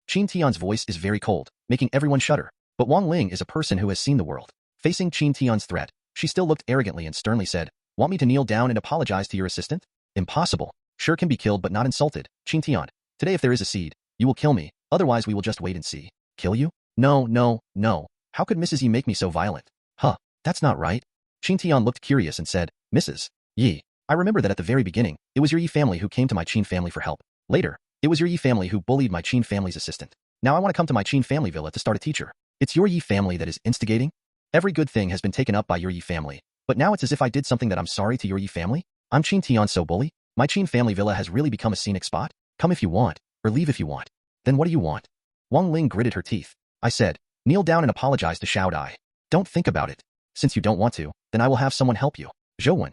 Qin Tian's voice is very cold, making everyone shudder. But Wang Ling is a person who has seen the world. Facing Qin Tian's threat, she still looked arrogantly and sternly said, "Want me to kneel down and apologize to your assistant? Impossible. Sure can be killed but not insulted, Qin Tian. Today if there is a seed, you will kill me, otherwise we will just wait and see." "Kill you? No, no, no. How could Mrs. Yi make me so violent?" "Huh, that's not right." Qin Tian looked curious and said, "Mrs. Yi, I remember that at the very beginning, it was your Yi family who came to my Qin family for help. Later, it was your Yi family who bullied my Qin family's assistant. Now I want to come to my Qin family villa to start a teacher. It's your Yi family that is instigating? Every good thing has been taken up by your Yi family, but now it's as if I did something that I'm sorry to your Yi family? I'm Qin Tian so bully? My Qin family villa has really become a scenic spot? Come if you want, or leave if you want. Then what do you want?" Wang Ling gritted her teeth. "I said, kneel down and apologize to Xiao Dai. Don't think about it. Since you don't want to, then I will have someone help you." "Zhou.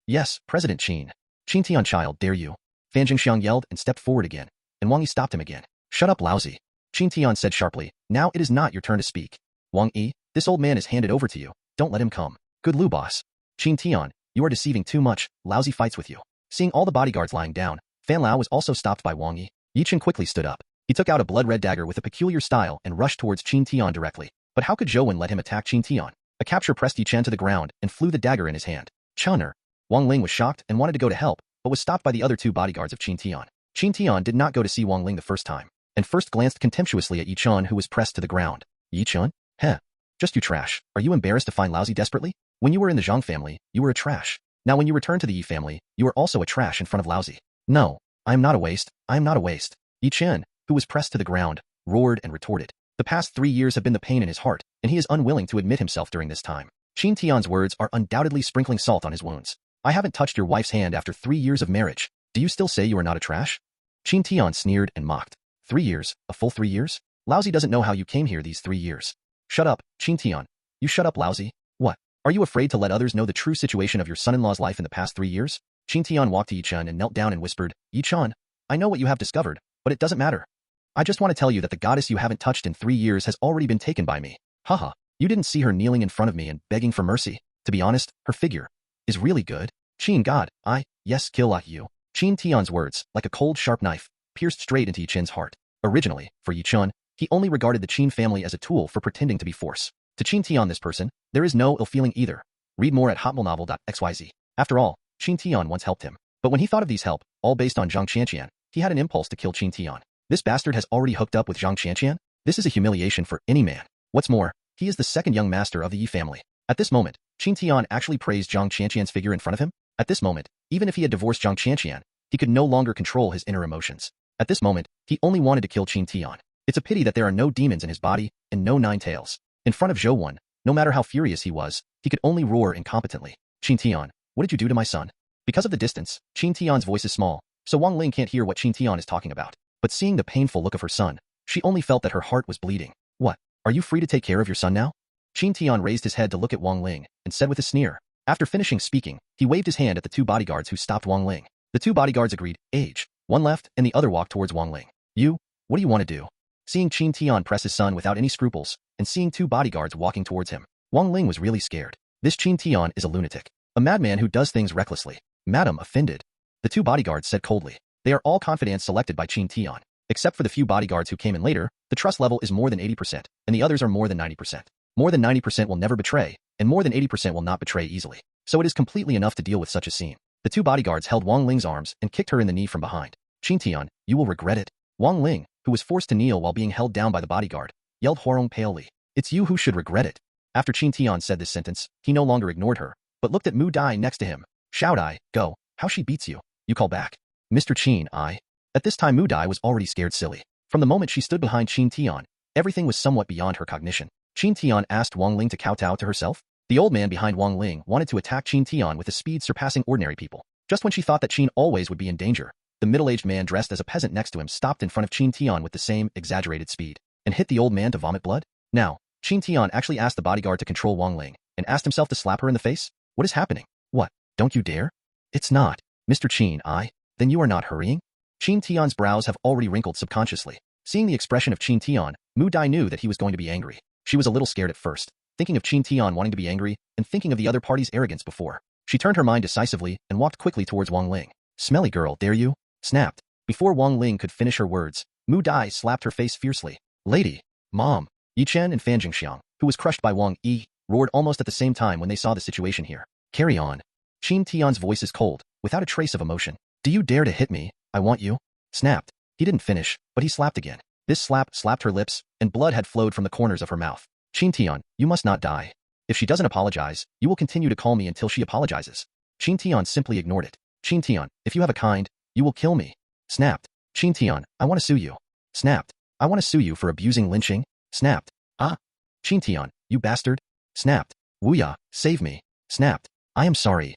Yes, President Qin. Qin Tian child, dare you?" Fan Jingxiang yelled and stepped forward again, and Wang Yi stopped him again. "Shut up, lousy." Qin Tian said sharply, "Now it is not your turn to speak. Wang Yi, this old man is handed over to you. Don't let him come. Good Lu boss. Qin Tian, you are deceiving too much, lousy fights with you." Seeing all the bodyguards lying down, Fan Lao was also stopped by Wang Yi. Yi Chen quickly stood up. He took out a blood-red dagger with a peculiar style and rushed towards Qin Tian directly. But how could Zhou let him attack Qin Tian? A capture pressed Yi Chen to the ground and flew the dagger in his hand. "Chunner." Wang Ling was shocked and wanted to go to help, but was stopped by the other two bodyguards of Qin Tian. Qin Tian did not go to see Wang Ling the first time, and first glanced contemptuously at Yi Chen who was pressed to the ground. "Yi Chen? Heh. Just you trash. Are you embarrassed to find lousy desperately? When you were in the Zhang family, you were a trash. Now when you return to the Yi family, you are also a trash in front of lousy." "No, I am not a waste. I am not a waste." Yi Chen, who was pressed to the ground, roared and retorted. The past 3 years have been the pain in his heart, and he is unwilling to admit himself during this time. Qin Tian's words are undoubtedly sprinkling salt on his wounds. "I haven't touched your wife's hand after 3 years of marriage. Do you still say you are not a trash?" Qin Tian sneered and mocked. 3 years? A full 3 years? Lousy doesn't know how you came here these 3 years. "Shut up, Qin Tian. You shut up, lousy. What? Are you afraid to let others know the true situation of your son-in-law's life in the past 3 years? Qin Tian walked to Yi Chen and knelt down and whispered, "Yi Chen, I know what you have discovered, but it doesn't matter. I just want to tell you that the goddess you haven't touched in 3 years has already been taken by me. Haha, you didn't see her kneeling in front of me and begging for mercy. To be honest, her figure is really good. Qin God, yes, kill you." Qin Tian's words, like a cold sharp knife, pierced straight into Yi Chen's heart. Originally, for Yi Chen, he only regarded the Qin family as a tool for pretending to be force. To Qin Tian this person, there is no ill feeling either. Read more at hotmailnovel.xyz. After all, Qin Tian once helped him. But when he thought of these help, all based on Zhang Qianqian, he had an impulse to kill Qin Tian. This bastard has already hooked up with Zhang Qianqian? This is a humiliation for any man. What's more, he is the second young master of the Yi family. At this moment, Qin Tian actually praised Zhang Qianqian's figure in front of him. At this moment, even if he had divorced Zhang Qianqian, he could no longer control his inner emotions. At this moment, he only wanted to kill Qin Tian. It's a pity that there are no demons in his body, and no 9 tails. In front of Zhou, no matter how furious he was, he could only roar incompetently. "Qin Tian, what did you do to my son?" Because of the distance, Qin Tian's voice is small, so Wang Ling can't hear what Qin Tian is talking about. But seeing the painful look of her son, she only felt that her heart was bleeding. "What? Are you free to take care of your son now?" Qin Tian raised his head to look at Wang Ling, and said with a sneer. After finishing speaking, he waved his hand at the two bodyguards who stopped Wang Ling. The two bodyguards agreed, age. One left, and the other walked towards Wang Ling. "You? What do you want to do?" Seeing Qin Tian press his son without any scruples, and seeing two bodyguards walking towards him, Wang Ling was really scared. This Qin Tian is a lunatic. A madman who does things recklessly. "Madam, offended." The two bodyguards said coldly. They are all confidants selected by Qin Tian. Except for the few bodyguards who came in later, the trust level is more than 80%, and the others are more than 90%. More than 90% will never betray, and more than 80% will not betray easily. So it is completely enough to deal with such a scene. The two bodyguards held Wang Ling's arms and kicked her in the knee from behind. "Qin Tian, you will regret it." Wang Ling, who was forced to kneel while being held down by the bodyguard, yelled Huarong palely. "It's you who should regret it." After Qin Tian said this sentence, he no longer ignored her, but looked at Mu Dai next to him. "Xiao Dai, go. How she beats you. You call back." "Mr. Qin, I." At this time Mu Dai was already scared silly. From the moment she stood behind Qin Tian, everything was somewhat beyond her cognition. Qin Tian asked Wang Ling to kowtow to herself. The old man behind Wang Ling wanted to attack Qin Tian with a speed surpassing ordinary people. Just when she thought that Qin always would be in danger, the middle-aged man dressed as a peasant next to him stopped in front of Qin Tian with the same exaggerated speed, and hit the old man to vomit blood. Now, Qin Tian actually asked the bodyguard to control Wang Ling, and asked himself to slap her in the face. What is happening? What? Don't you dare? It's not. Mr. Qin, I. Then you are not hurrying? Qin Tian's brows have already wrinkled subconsciously. Seeing the expression of Qin Tian, Mu Dai knew that he was going to be angry. She was a little scared at first, thinking of Qin Tian wanting to be angry, and thinking of the other party's arrogance before. She turned her mind decisively and walked quickly towards Wang Ling. "Smelly girl, dare you?" Snapped. Before Wang Ling could finish her words, Mu Dai slapped her face fiercely. Lady, Mom, Yi Chen and Fan Jingxiang, who was crushed by Wang Yi, roared almost at the same time when they saw the situation here. Carry on. Qin Tian's voice is cold, without a trace of emotion. Do you dare to hit me? I want you. Snapped. He didn't finish, but he slapped again. This slap slapped her lips, and blood had flowed from the corners of her mouth. Qin Tian, you must not die. If she doesn't apologize, you will continue to call me until she apologizes. Qin Tian simply ignored it. Qin Tian, if you have a kind, you will kill me. Snapped. Qin Tian, I want to sue you. Snapped. I want to sue you for abusing lynching. Snapped. Ah. Qin Tian, you bastard. Snapped. Wuya, save me. Snapped. I am sorry.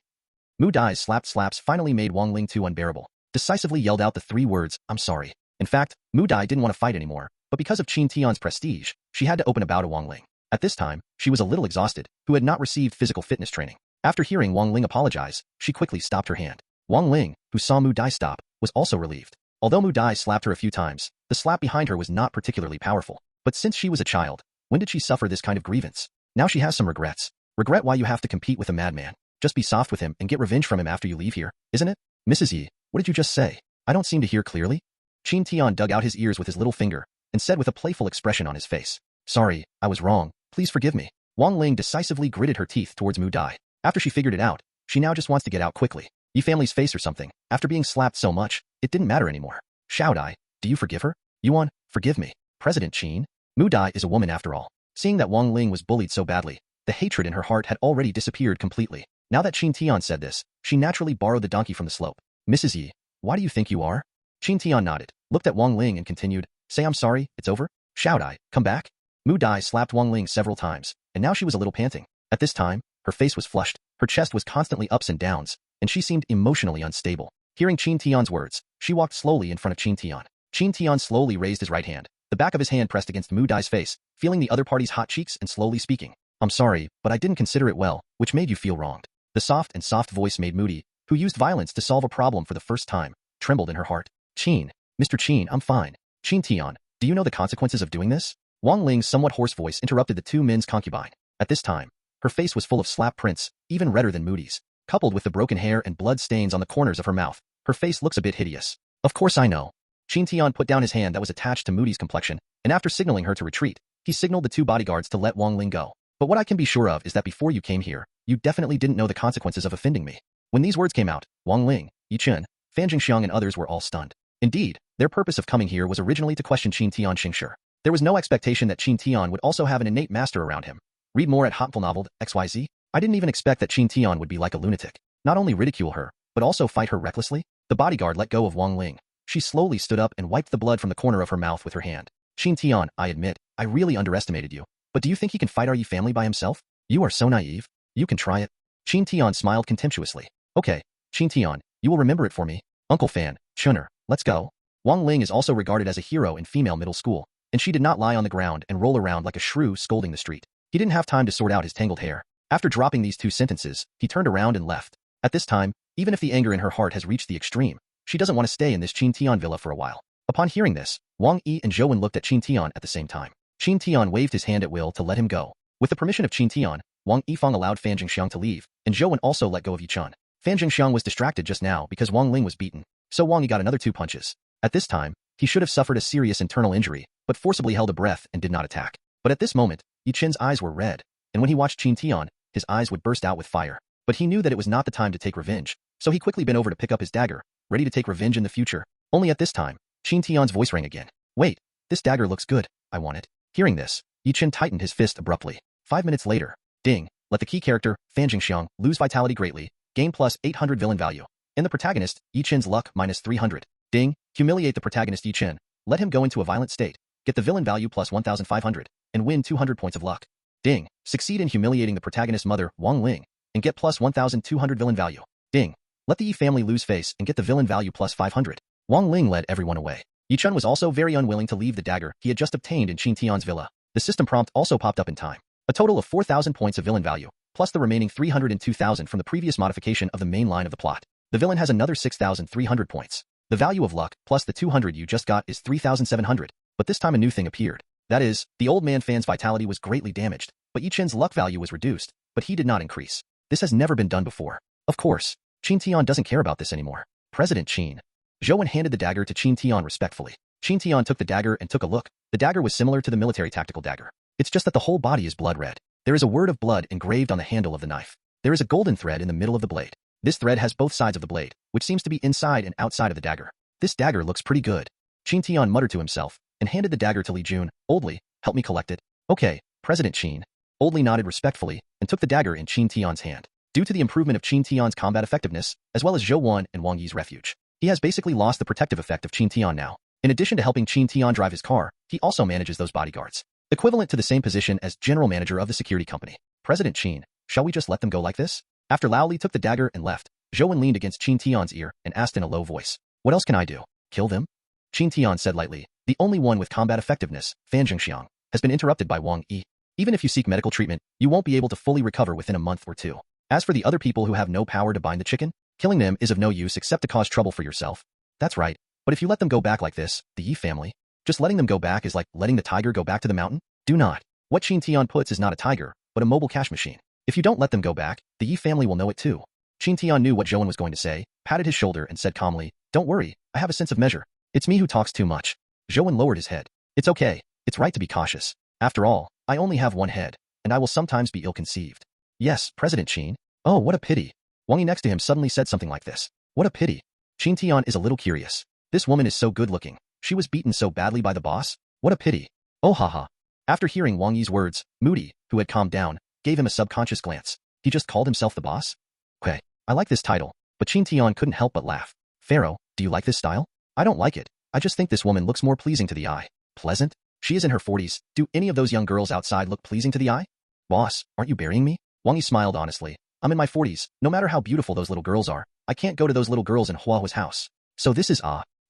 Mu Dai's slaps finally made Wang Ling too unbearable. Decisively yelled out the 3 words, I'm sorry. In fact, Mu Dai didn't want to fight anymore, but because of Qin Tian's prestige, she had to open a bow to Wang Ling. At this time, she was a little exhausted, who had not received physical fitness training. After hearing Wang Ling apologize, she quickly stopped her hand. Wang Ling, who saw Mu Dai stop, was also relieved. Although Mu Dai slapped her a few times, the slap behind her was not particularly powerful. But since she was a child, when did she suffer this kind of grievance? Now she has some regrets. Regret why you have to compete with a madman. Just be soft with him and get revenge from him after you leave here, isn't it? Mrs. Yi, what did you just say? I don't seem to hear clearly. Qin Tian dug out his ears with his little finger and said with a playful expression on his face. Sorry, I was wrong. Please forgive me. Wang Ling decisively gritted her teeth towards Mu Dai. After she figured it out, she now just wants to get out quickly. Yi family's face or something. After being slapped so much, it didn't matter anymore. Xiao Dai, do you forgive her? Yuan, forgive me. President Qin. Mu Dai is a woman after all. Seeing that Wang Ling was bullied so badly, the hatred in her heart had already disappeared completely. Now that Qin Tian said this, she naturally borrowed the donkey from the slope. Mrs. Yi, why do you think you are? Qin Tian nodded, looked at Wang Ling and continued, say I'm sorry, it's over? Xiao Dai, come back? Mu Dai slapped Wang Ling several times, and now she was a little panting. At this time, her face was flushed, her chest was constantly ups and downs, and she seemed emotionally unstable. Hearing Qin Tian's words, she walked slowly in front of Qin Tian. Qin Tian slowly raised his right hand, the back of his hand pressed against Mu Dai's face, feeling the other party's hot cheeks and slowly speaking. I'm sorry, but I didn't consider it well, which made you feel wronged. The soft voice made Moody, who used violence to solve a problem for the first time, trembled in her heart. Qin, Mr. Qin, I'm fine. Qin Tian, do you know the consequences of doing this? Wang Ling's somewhat hoarse voice interrupted the 2 men's concubine. At this time, her face was full of slap prints, even redder than Moody's. Coupled with the broken hair and blood stains on the corners of her mouth, her face looks a bit hideous. Of course I know. Qin Tian put down his hand that was attached to Moody's complexion, and after signaling her to retreat, he signaled the 2 bodyguards to let Wang Ling go. But what I can be sure of is that before you came here, you definitely didn't know the consequences of offending me. When these words came out, Wang Ling, Yi Chen, Fan Jingxiang and others were all stunned. Indeed, their purpose of coming here was originally to question Qin Tian Xingshi. There was no expectation that Qin Tian would also have an innate master around him. Read more at Hotful Novel, XYZ. I didn't even expect that Qin Tian would be like a lunatic. Not only ridicule her, but also fight her recklessly. The bodyguard let go of Wang Ling. She slowly stood up and wiped the blood from the corner of her mouth with her hand. Qin Tian, I admit, I really underestimated you. But do you think he can fight our Yi family by himself? You are so naive. You can try it. Qin Tian smiled contemptuously. Okay, Qin Tian, you will remember it for me. Uncle Fan, Chunner, let's go. Wang Ling is also regarded as a hero in female middle school, and she did not lie on the ground and roll around like a shrew scolding the street. He didn't have time to sort out his tangled hair. After dropping these 2 sentences, he turned around and left. At this time, even if the anger in her heart has reached the extreme, she doesn't want to stay in this Qin Tian villa for a while. Upon hearing this, Wang Yi and Zhou Wen looked at Qin Tian at the same time. Qin Tian waved his hand at will to let him go. With the permission of Qin Tian, Wang Yifeng allowed Fan Jingxiang to leave, and Zhou Wen also let go of Yi Chen. Fan Jingxiang was distracted just now because Wang Ling was beaten, so Wang Yi got another 2 punches. At this time, he should have suffered a serious internal injury, but forcibly held a breath and did not attack. But at this moment, Yi Chen's eyes were red, and when he watched Qin Tian, his eyes would burst out with fire. But he knew that it was not the time to take revenge, so he quickly bent over to pick up his dagger, ready to take revenge in the future. Only at this time, Qin Tian's voice rang again. Wait, this dagger looks good, I want it. Hearing this, Yi Chen tightened his fist abruptly. 5 minutes later, ding, let the key character, Fan Jingxiang, lose vitality greatly, gain plus 800 villain value. And the protagonist, Yi Chen's luck minus 300. Ding, humiliate the protagonist Yi Chen, let him go into a violent state, get the villain value plus 1,500, and win 200 points of luck. Ding, succeed in humiliating the protagonist's mother, Wang Ling, and get plus 1,200 villain value. Ding, let the Yi family lose face and get the villain value plus 500. Wang Ling led everyone away. Yi Chen was also very unwilling to leave the dagger he had just obtained in Qin Tian's villa. The system prompt also popped up in time. A total of 4,000 points of villain value, plus the remaining 302,000 from the previous modification of the main line of the plot. The villain has another 6,300 points. The value of luck, plus the 200 you just got, is 3,700. But this time a new thing appeared. That is, the old man Fan's vitality was greatly damaged, but Yi Chen's luck value was reduced, but he did not increase. This has never been done before. Of course, Qin Tian doesn't care about this anymore. President Qin. Zhou Wen handed the dagger to Qin Tian respectfully. Qin Tian took the dagger and took a look. The dagger was similar to the military tactical dagger. It's just that the whole body is blood red. There is a word of blood engraved on the handle of the knife. There is a golden thread in the middle of the blade. This thread has both sides of the blade, which seems to be inside and outside of the dagger. This dagger looks pretty good. Qin Tian muttered to himself and handed the dagger to Li Jun. Old Li, help me collect it. Okay, President Qin. Old Li nodded respectfully and took the dagger in Qin Tian's hand. Due to the improvement of Qin Tian's combat effectiveness, as well as Zhou Wan and Wang Yi's refuge, he has basically lost the protective effect of Qin Tian now. In addition to helping Qin Tian drive his car, he also manages those bodyguards, equivalent to the same position as general manager of the security company. President Qin, shall we just let them go like this? After Lao Li took the dagger and left, Zhou Wan leaned against Qin Tian's ear and asked in a low voice, what else can I do? Kill them? Qin Tian said lightly, the only one with combat effectiveness, Fan Zhengxiang, has been interrupted by Wang Yi. Even if you seek medical treatment, you won't be able to fully recover within a month or two. As for the other people who have no power to bind the chicken, killing them is of no use except to cause trouble for yourself. That's right. But if you let them go back like this, the Yi family, just letting them go back is like letting the tiger go back to the mountain? Do not. What Qin Tian puts is not a tiger, but a mobile cash machine. If you don't let them go back, the Yi family will know it too. Qin Tian knew what Zhou Wan was going to say, patted his shoulder and said calmly, don't worry, I have a sense of measure. It's me who talks too much. Zhou Wan lowered his head. It's okay. It's right to be cautious. After all, I only have one head, and I will sometimes be ill-conceived. Yes, President Qin. Oh, what a pity. Wang Yi next to him suddenly said something like this. What a pity. Qin Tian is a little curious. This woman is so good-looking. She was beaten so badly by the boss. What a pity. Oh haha. After hearing Wang Yi's words, Moody, who had calmed down, gave him a subconscious glance. He just called himself the boss? Okay, I like this title, but Qin Tian couldn't help but laugh. Pharaoh, do you like this style? I don't like it. I just think this woman looks more pleasing to the eye. Pleasant? She is in her 40s. Do any of those young girls outside look pleasing to the eye? Boss, aren't you burying me? Wang Yi smiled honestly. I'm in my 40s. No matter how beautiful those little girls are, I can't go to those little girls in Huahua's house. So this is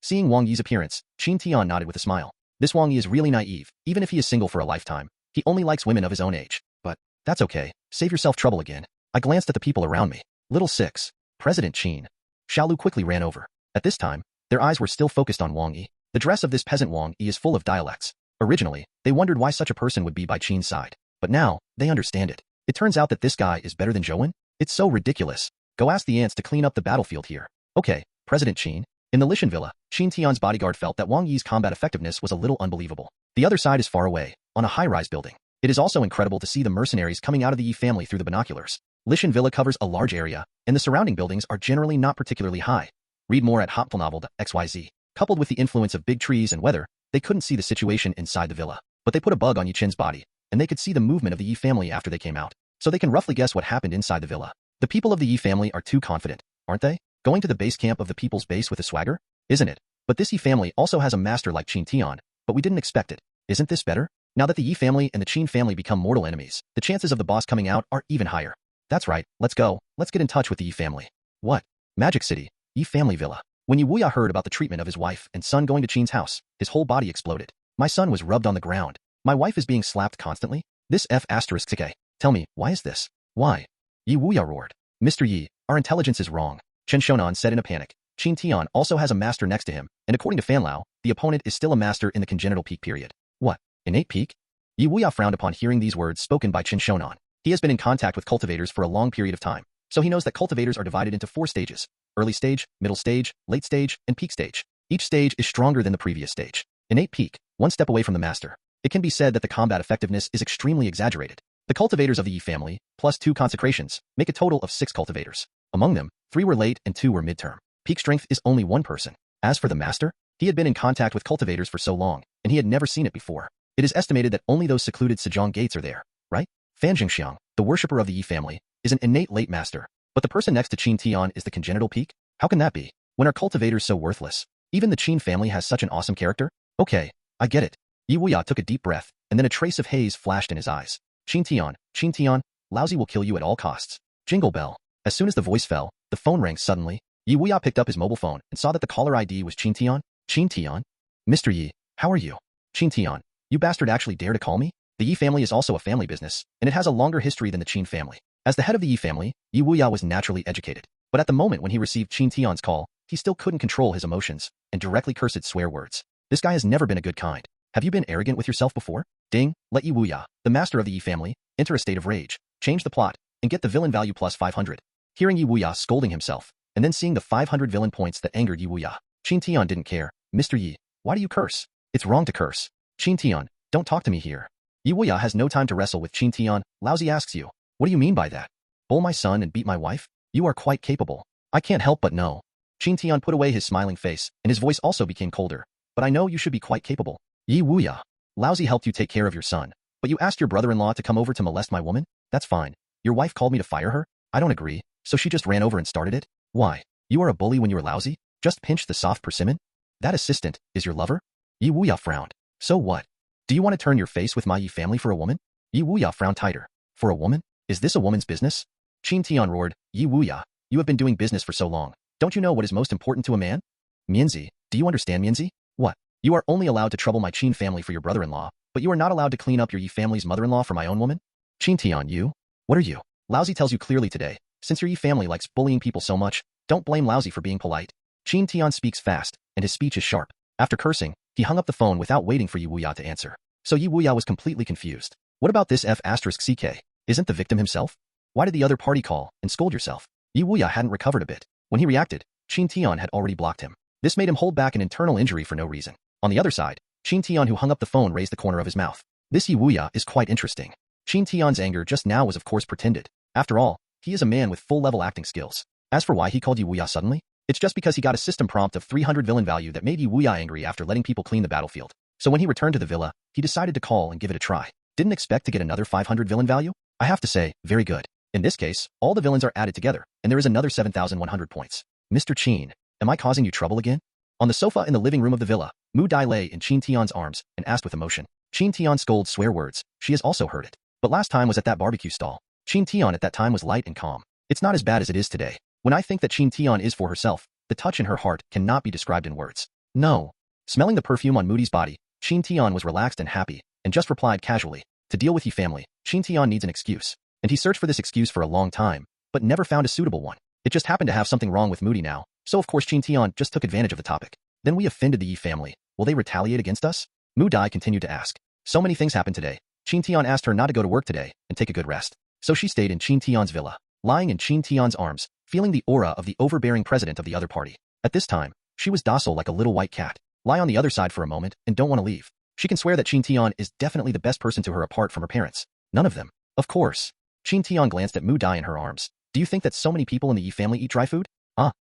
Seeing Wang Yi's appearance, Qin Tian nodded with a smile. This Wang Yi is really naive, even if he is single for a lifetime. He only likes women of his own age. But that's okay. Save yourself trouble again. I glanced at the people around me. Little 6. President Qin. Xiaolu quickly ran over. At this time, their eyes were still focused on Wang Yi. The dress of this peasant Wang Yi is full of dialects. Originally, they wondered why such a person would be by Qin's side. But now, they understand it. It turns out that this guy is better than Zhou Wan? It's so ridiculous. Go ask the ants to clean up the battlefield here. Okay, President Qin. In the Lishan Villa, Qin Tian's bodyguard felt that Wang Yi's combat effectiveness was a little unbelievable. The other side is far away, on a high-rise building. It is also incredible to see the mercenaries coming out of the Yi family through the binoculars. Lishan Villa covers a large area, and the surrounding buildings are generally not particularly high. Read more at hotpilnovel.xyz. Coupled with the influence of big trees and weather, they couldn't see the situation inside the villa. But they put a bug on Yi Chen's body, and they could see the movement of the Yi family after they came out. So they can roughly guess what happened inside the villa. The people of the Yi family are too confident, aren't they? Going to the base camp of the people's base with a swagger? Isn't it? But this Yi family also has a master like Qin Tian, but we didn't expect it. Isn't this better? Now that the Yi family and the Qin family become mortal enemies, the chances of the boss coming out are even higher. That's right, let's go. Let's get in touch with the Yi family. What? Magic City, Yi family villa. When Yi Wuya heard about the treatment of his wife and son going to Qin's house, his whole body exploded. My son was rubbed on the ground. My wife is being slapped constantly. This F***k. Tell me, why is this? Why? Yi Wuya roared. Mr. Yi, our intelligence is wrong. Chen Shonan said in a panic. Qin Tian also has a master next to him, and according to Fan Lao, the opponent is still a master in the congenital peak period. What? Innate peak? Yi Wuya frowned upon hearing these words spoken by Chen Shonan. He has been in contact with cultivators for a long period of time, so he knows that cultivators are divided into 4 stages: early stage, middle stage, late stage, and peak stage. Each stage is stronger than the previous stage. Innate peak, 1 step away from the master. It can be said that the combat effectiveness is extremely exaggerated. The cultivators of the Yi family, plus 2 consecrations, make a total of 6 cultivators. Among them, 3 were late and 2 were midterm. Peak strength is only 1 person. As for the master, he had been in contact with cultivators for so long, and he had never seen it before. It is estimated that only those secluded Sejong gates are there, right? Fan Jingxiang, the worshipper of the Yi family, is an innate late master, but the person next to Qin Tian is the congenital peak? How can that be? When are cultivators so worthless? Even the Qin family has such an awesome character? Okay, I get it. Yi Wuya took a deep breath, and then a trace of haze flashed in his eyes. Qin Tian, Lousy will kill you at all costs. Jingle bell. As soon as the voice fell, the phone rang suddenly. Yi Wuya picked up his mobile phone and saw that the caller ID was Qin Tian. Qin Tian? Mr. Yi, how are you? Qin Tian, you bastard actually dare to call me? The Yi family is also a family business, and it has a longer history than the Qin family. As the head of the Yi family, Yi Wuya was naturally educated. But at the moment when he received Qin Tian's call, he still couldn't control his emotions, and directly cursed swear words. This guy has never been a good kind. Have you been arrogant with yourself before? Ding, let Yi Wuya, the master of the Yi family, enter a state of rage, change the plot, and get the villain value plus 500. Hearing Yi Wuya scolding himself, and then seeing the 500 villain points that angered Yi Wuya, Qin Tian didn't care. Mr. Yi, Why do you curse? It's wrong to curse. Qin Tian, don't talk to me here. Yi Wuya has no time to wrestle with Qin Tian. Laozi asks you, what do you mean by that? Bowl my son and beat my wife? You are quite capable. I can't help but know. Qin Tian put away his smiling face, and his voice also became colder. But I know you should be quite capable. Yi Wuya. Laozi helped you take care of your son. But you asked your brother-in-law to come over to molest my woman? That's fine. Your wife called me to fire her? I don't agree. So she just ran over and started it? Why? You are a bully when you were lousy? Just pinch the soft persimmon? That assistant is your lover? Yi Wuya frowned. So what? Do you want to turn your face with my Yi family for a woman? Yi Wuya frowned tighter. For a woman? Is this a woman's business? Qin Tian roared, Yi Wuya, you have been doing business for so long. Don't you know what is most important to a man? Mianzi, do you understand Mianzi? What? You are only allowed to trouble my Qin family for your brother-in-law, but you are not allowed to clean up your Yi family's mother-in-law for my own woman? Qin Tian, you? What are you? Laozi tells you clearly today, since your Yi family likes bullying people so much, don't blame Laozi for being polite. Qin Tian speaks fast, and his speech is sharp. After cursing, he hung up the phone without waiting for Yi Wuya to answer. So Yi Wuya was completely confused. What about this F***CK? Isn't the victim himself? Why did the other party call and scold yourself? Yi Wuya hadn't recovered a bit. When he reacted, Qin Tian had already blocked him. This made him hold back an internal injury for no reason. On the other side, Qin Tian, who hung up the phone, raised the corner of his mouth. This Yi Wuya is quite interesting. Qin Tian's anger just now was of course pretended. After all, he is a man with full-level acting skills. As for why he called Yi Wuya suddenly, it's just because he got a system prompt of 300 villain value that made Yi Wuya angry after letting people clean the battlefield. So when he returned to the villa, he decided to call and give it a try. Didn't expect to get another 500 villain value? I have to say, very good. In this case, all the villains are added together, and there is another 7,100 points. Mr. Qin, am I causing you trouble again? On the sofa in the living room of the villa, Mu Dai lay in Qin Tian's arms and asked with emotion. Qin Tian scolds swear words. She has also heard it. But last time was at that barbecue stall. Qin Tian at that time was light and calm. It's not as bad as it is today. When I think that Qin Tian is for herself, the touch in her heart cannot be described in words. No. Smelling the perfume on Moody's body, Qin Tian was relaxed and happy, and just replied casually, to deal with Yi family, Qin Tian needs an excuse. And he searched for this excuse for a long time, but never found a suitable one. It just happened to have something wrong with Moody now, so of course Qin Tian just took advantage of the topic. Then we offended the Yi family. Will they retaliate against us? Mu Dai continued to ask. So many things happened today. Qin Tian asked her not to go to work today and take a good rest. So she stayed in Qin Tian's villa, lying in Qin Tian's arms, feeling the aura of the overbearing president of the other party. At this time, she was docile like a little white cat. Lie on the other side for a moment and don't want to leave. She can swear that Qin Tian is definitely the best person to her apart from her parents. None of them. Of course. Qin Tian glanced at Mu Dai in her arms. Do you think that so many people in the Yi family eat dry food?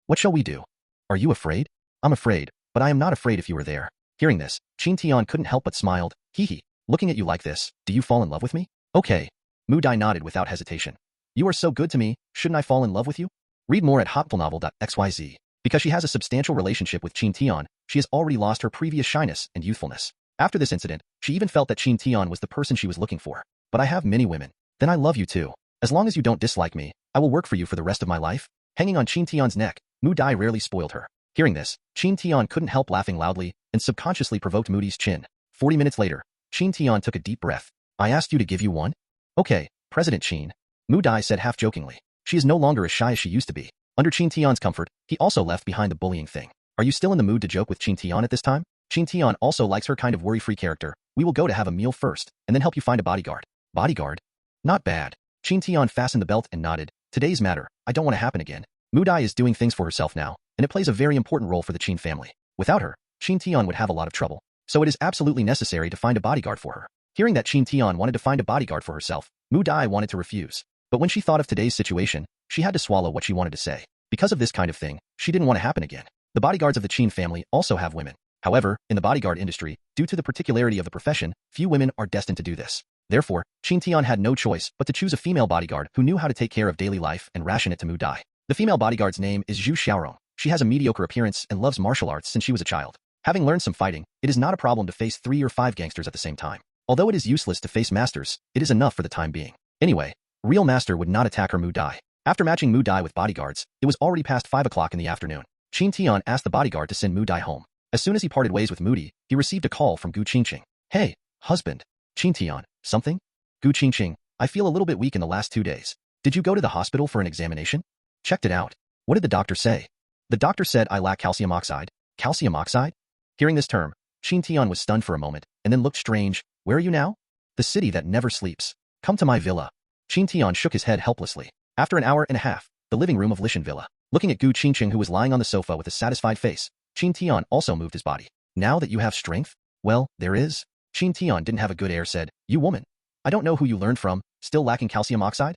What shall we do? Are you afraid? I'm afraid, but I am not afraid if you were there. Hearing this, Qin Tian couldn't help but smiled. Hee hee. Looking at you like this, do you fall in love with me? Okay. Mu Dai nodded without hesitation. You are so good to me, shouldn't I fall in love with you? Read more at hotfulnovel.xyz. Because she has a substantial relationship with Qin Tian, she has already lost her previous shyness and youthfulness. After this incident, she even felt that Qin Tian was the person she was looking for. But I have many women. Then I love you too. As long as you don't dislike me, I will work for you for the rest of my life. Hanging on Qin Tian's neck, Mu Dai rarely spoiled her. Hearing this, Qin Tian couldn't help laughing loudly and subconsciously provoked Moody's chin. 40 minutes later, Qin Tian took a deep breath. I asked you to give you one? Okay, President Qin. Mu Dai said half-jokingly. She is no longer as shy as she used to be. Under Qin Tian's comfort, he also left behind the bullying thing. Are you still in the mood to joke with Qin Tian at this time? Qin Tian also likes her kind of worry-free character. We will go to have a meal first, and then help you find a bodyguard. Bodyguard? Not bad. Qin Tian fastened the belt and nodded. Today's matter, I don't want to happen again. Mu Dai is doing things for herself now, and it plays a very important role for the Qin family. Without her, Qin Tian would have a lot of trouble. So it is absolutely necessary to find a bodyguard for her. Hearing that Qin Tian wanted to find a bodyguard for herself, Mu Dai wanted to refuse. But when she thought of today's situation, she had to swallow what she wanted to say. Because of this kind of thing, she didn't want to happen again. The bodyguards of the Qin family also have women. However, in the bodyguard industry, due to the particularity of the profession, few women are destined to do this. Therefore, Qin Tian had no choice but to choose a female bodyguard who knew how to take care of daily life and ration it to Mu Dai. The female bodyguard's name is Zhu Xiaorong. She has a mediocre appearance and loves martial arts since she was a child. Having learned some fighting, it is not a problem to face 3 or 5 gangsters at the same time. Although it is useless to face masters, it is enough for the time being. Anyway, real master would not attack her Mu Dai. After matching Mu Dai with bodyguards, it was already past 5 o'clock in the afternoon. Qin Tian asked the bodyguard to send Mu Dai home. As soon as he parted ways with Moody, he received a call from Gu Qingqing. Hey, husband. Qin Tian, something? Gu Qingqing, I feel a little bit weak in the last 2 days. Did you go to the hospital for an examination? Checked it out. What did the doctor say? The doctor said I lack calcium oxide. Calcium oxide? Hearing this term, Qin Tian was stunned for a moment, and then looked strange. Where are you now? The city that never sleeps. Come to my villa. Qin Tian shook his head helplessly. After an hour and a half, the living room of Lishan Villa. Looking at Gu Qingqing who was lying on the sofa with a satisfied face, Qin Tian also moved his body. Now that you have strength? Well, there is. Qin Tian didn't have a good air said, you woman. I don't know who you learned from, still lacking calcium oxide?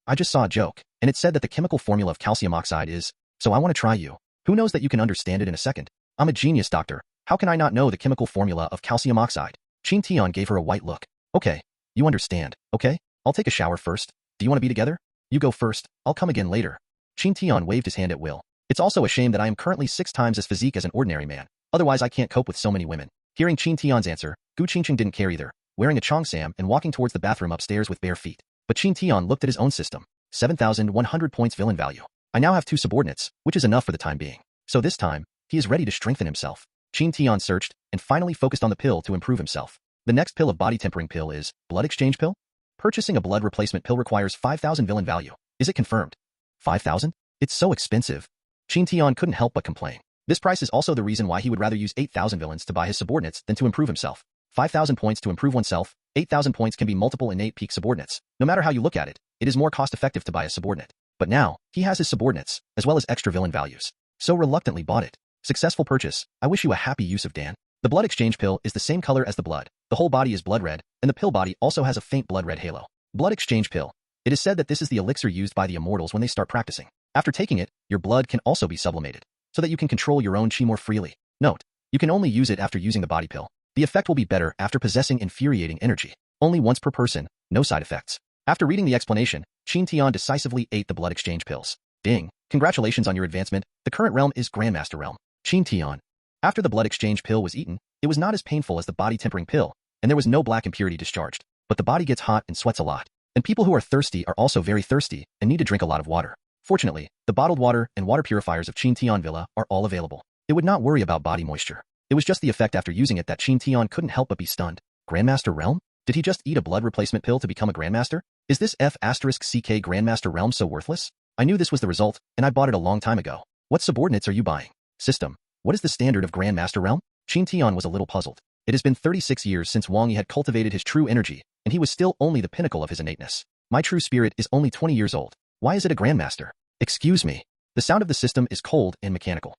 I just saw a joke, and it said that the chemical formula of calcium oxide is, so I want to try you. Who knows that you can understand it in a second? I'm a genius, doctor. How can I not know the chemical formula of calcium oxide? Qin Tian gave her a white look. Okay, you understand, okay? I'll take a shower first. Do you want to be together? You go first, I'll come again later. Qin Tian waved his hand at will. It's also a shame that I am currently 6 times as physique as an ordinary man. Otherwise I can't cope with so many women. Hearing Qin Tian's answer, Gu Qingqing didn't care either, wearing a cheongsam and walking towards the bathroom upstairs with bare feet. But Qin Tian looked at his own system. 7,100 points villain value. I now have 2 subordinates, which is enough for the time being. So this time, he is ready to strengthen himself. Qin Tian searched and finally focused on the pill to improve himself. The next pill of body tempering pill is blood exchange pill. Purchasing a blood replacement pill requires 5,000 villain value. Is it confirmed? 5,000? It's so expensive. Qin Tian couldn't help but complain. This price is also the reason why he would rather use 8,000 villains to buy his subordinates than to improve himself. 5,000 points to improve oneself, 8,000 points can be multiple innate peak subordinates. No matter how you look at it, it is more cost-effective to buy a subordinate. But now, he has his subordinates, as well as extra villain values. So reluctantly bought it. Successful purchase. I wish you a happy use of Dan. The blood exchange pill is the same color as the blood. The whole body is blood red, and the pill body also has a faint blood red halo. Blood exchange pill. It is said that this is the elixir used by the immortals when they start practicing. After taking it, your blood can also be sublimated, so that you can control your own chi more freely. Note, you can only use it after using the body pill. The effect will be better after possessing infuriating energy. Only once per person, no side effects. After reading the explanation, Qin Tian decisively ate the blood exchange pills. Ding, congratulations on your advancement. The current realm is Grandmaster realm. Qin Tian. After the blood exchange pill was eaten, it was not as painful as the body tempering pill, and there was no black impurity discharged. But the body gets hot and sweats a lot. And people who are thirsty are also very thirsty and need to drink a lot of water. Fortunately, the bottled water and water purifiers of Qin Tian Villa are all available. It would not worry about body moisture. It was just the effect after using it that Qin Tian couldn't help but be stunned. Grandmaster realm? Did he just eat a blood replacement pill to become a Grandmaster? Is this F***CK Grandmaster realm so worthless? I knew this was the result, and I bought it a long time ago. What subordinates are you buying? System. What is the standard of Grandmaster realm? Qin Tian was a little puzzled. It has been 36 years since Wang Yi had cultivated his true energy, and he was still only the pinnacle of his innateness. My true spirit is only 20 years old. Why is it a Grandmaster? Excuse me. The sound of the system is cold and mechanical.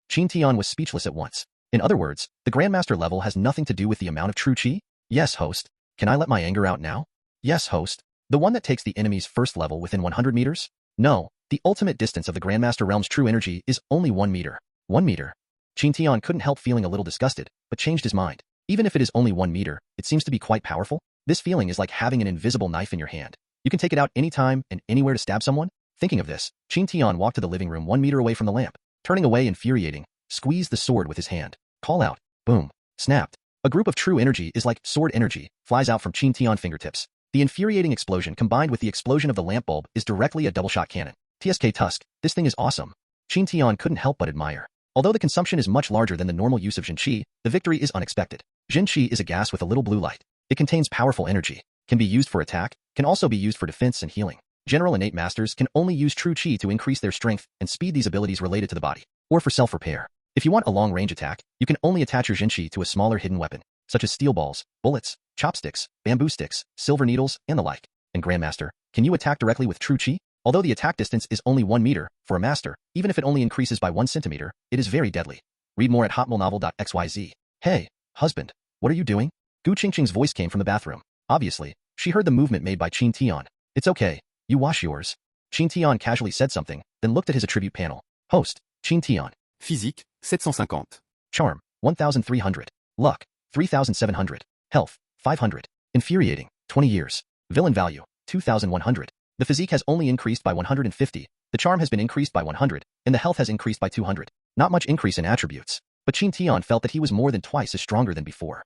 Qin Tian was speechless at once. In other words, the Grandmaster level has nothing to do with the amount of true chi? Yes, host. Can I let my anger out now? Yes, host. The one that takes the enemy's first level within 100 meters? No, the ultimate distance of the Grandmaster realm's true energy is only 1 meter. 1 meter. Qin Tian couldn't help feeling a little disgusted, but changed his mind. Even if it is only 1 meter, it seems to be quite powerful. This feeling is like having an invisible knife in your hand. You can take it out anytime and anywhere to stab someone. Thinking of this, Qin Tian walked to the living room 1 meter away from the lamp. Turning away infuriating, squeezed the sword with his hand. Call out. Boom. Snapped. A group of true energy is like sword energy, flies out from Qin Tian fingertips. The infuriating explosion combined with the explosion of the lamp bulb is directly a double-shot cannon. TSK Tusk, this thing is awesome. Qin Tian couldn't help but admire. Although the consumption is much larger than the normal use of Jin Qi, the victory is unexpected. Jin Qi is a gas with a little blue light. It contains powerful energy, can be used for attack, can also be used for defense and healing. General innate masters can only use true Qi to increase their strength and speed these abilities related to the body, or for self-repair. If you want a long-range attack, you can only attach your Jin Qi to a smaller hidden weapon, such as steel balls, bullets, chopsticks, bamboo sticks, silver needles, and the like. And Grandmaster, can you attack directly with true Qi? Although the attack distance is only 1 meter, for a master, even if it only increases by 1 centimeter, it is very deadly. Read more at hotmailnovel.xyz. Hey, husband, what are you doing? Gu Qingqing's voice came from the bathroom. Obviously, she heard the movement made by Qin Tian. It's okay, you wash yours. Qin Tian casually said something, then looked at his attribute panel. Host, Qin Tian. Physique, 750. Charm, 1,300. Luck, 3,700. Health, 500. Infuriating, 20 years. Villain value, 2,100. The physique has only increased by 150, the charm has been increased by 100, and the health has increased by 200. Not much increase in attributes. But Qin Tian felt that he was more than twice as stronger than before.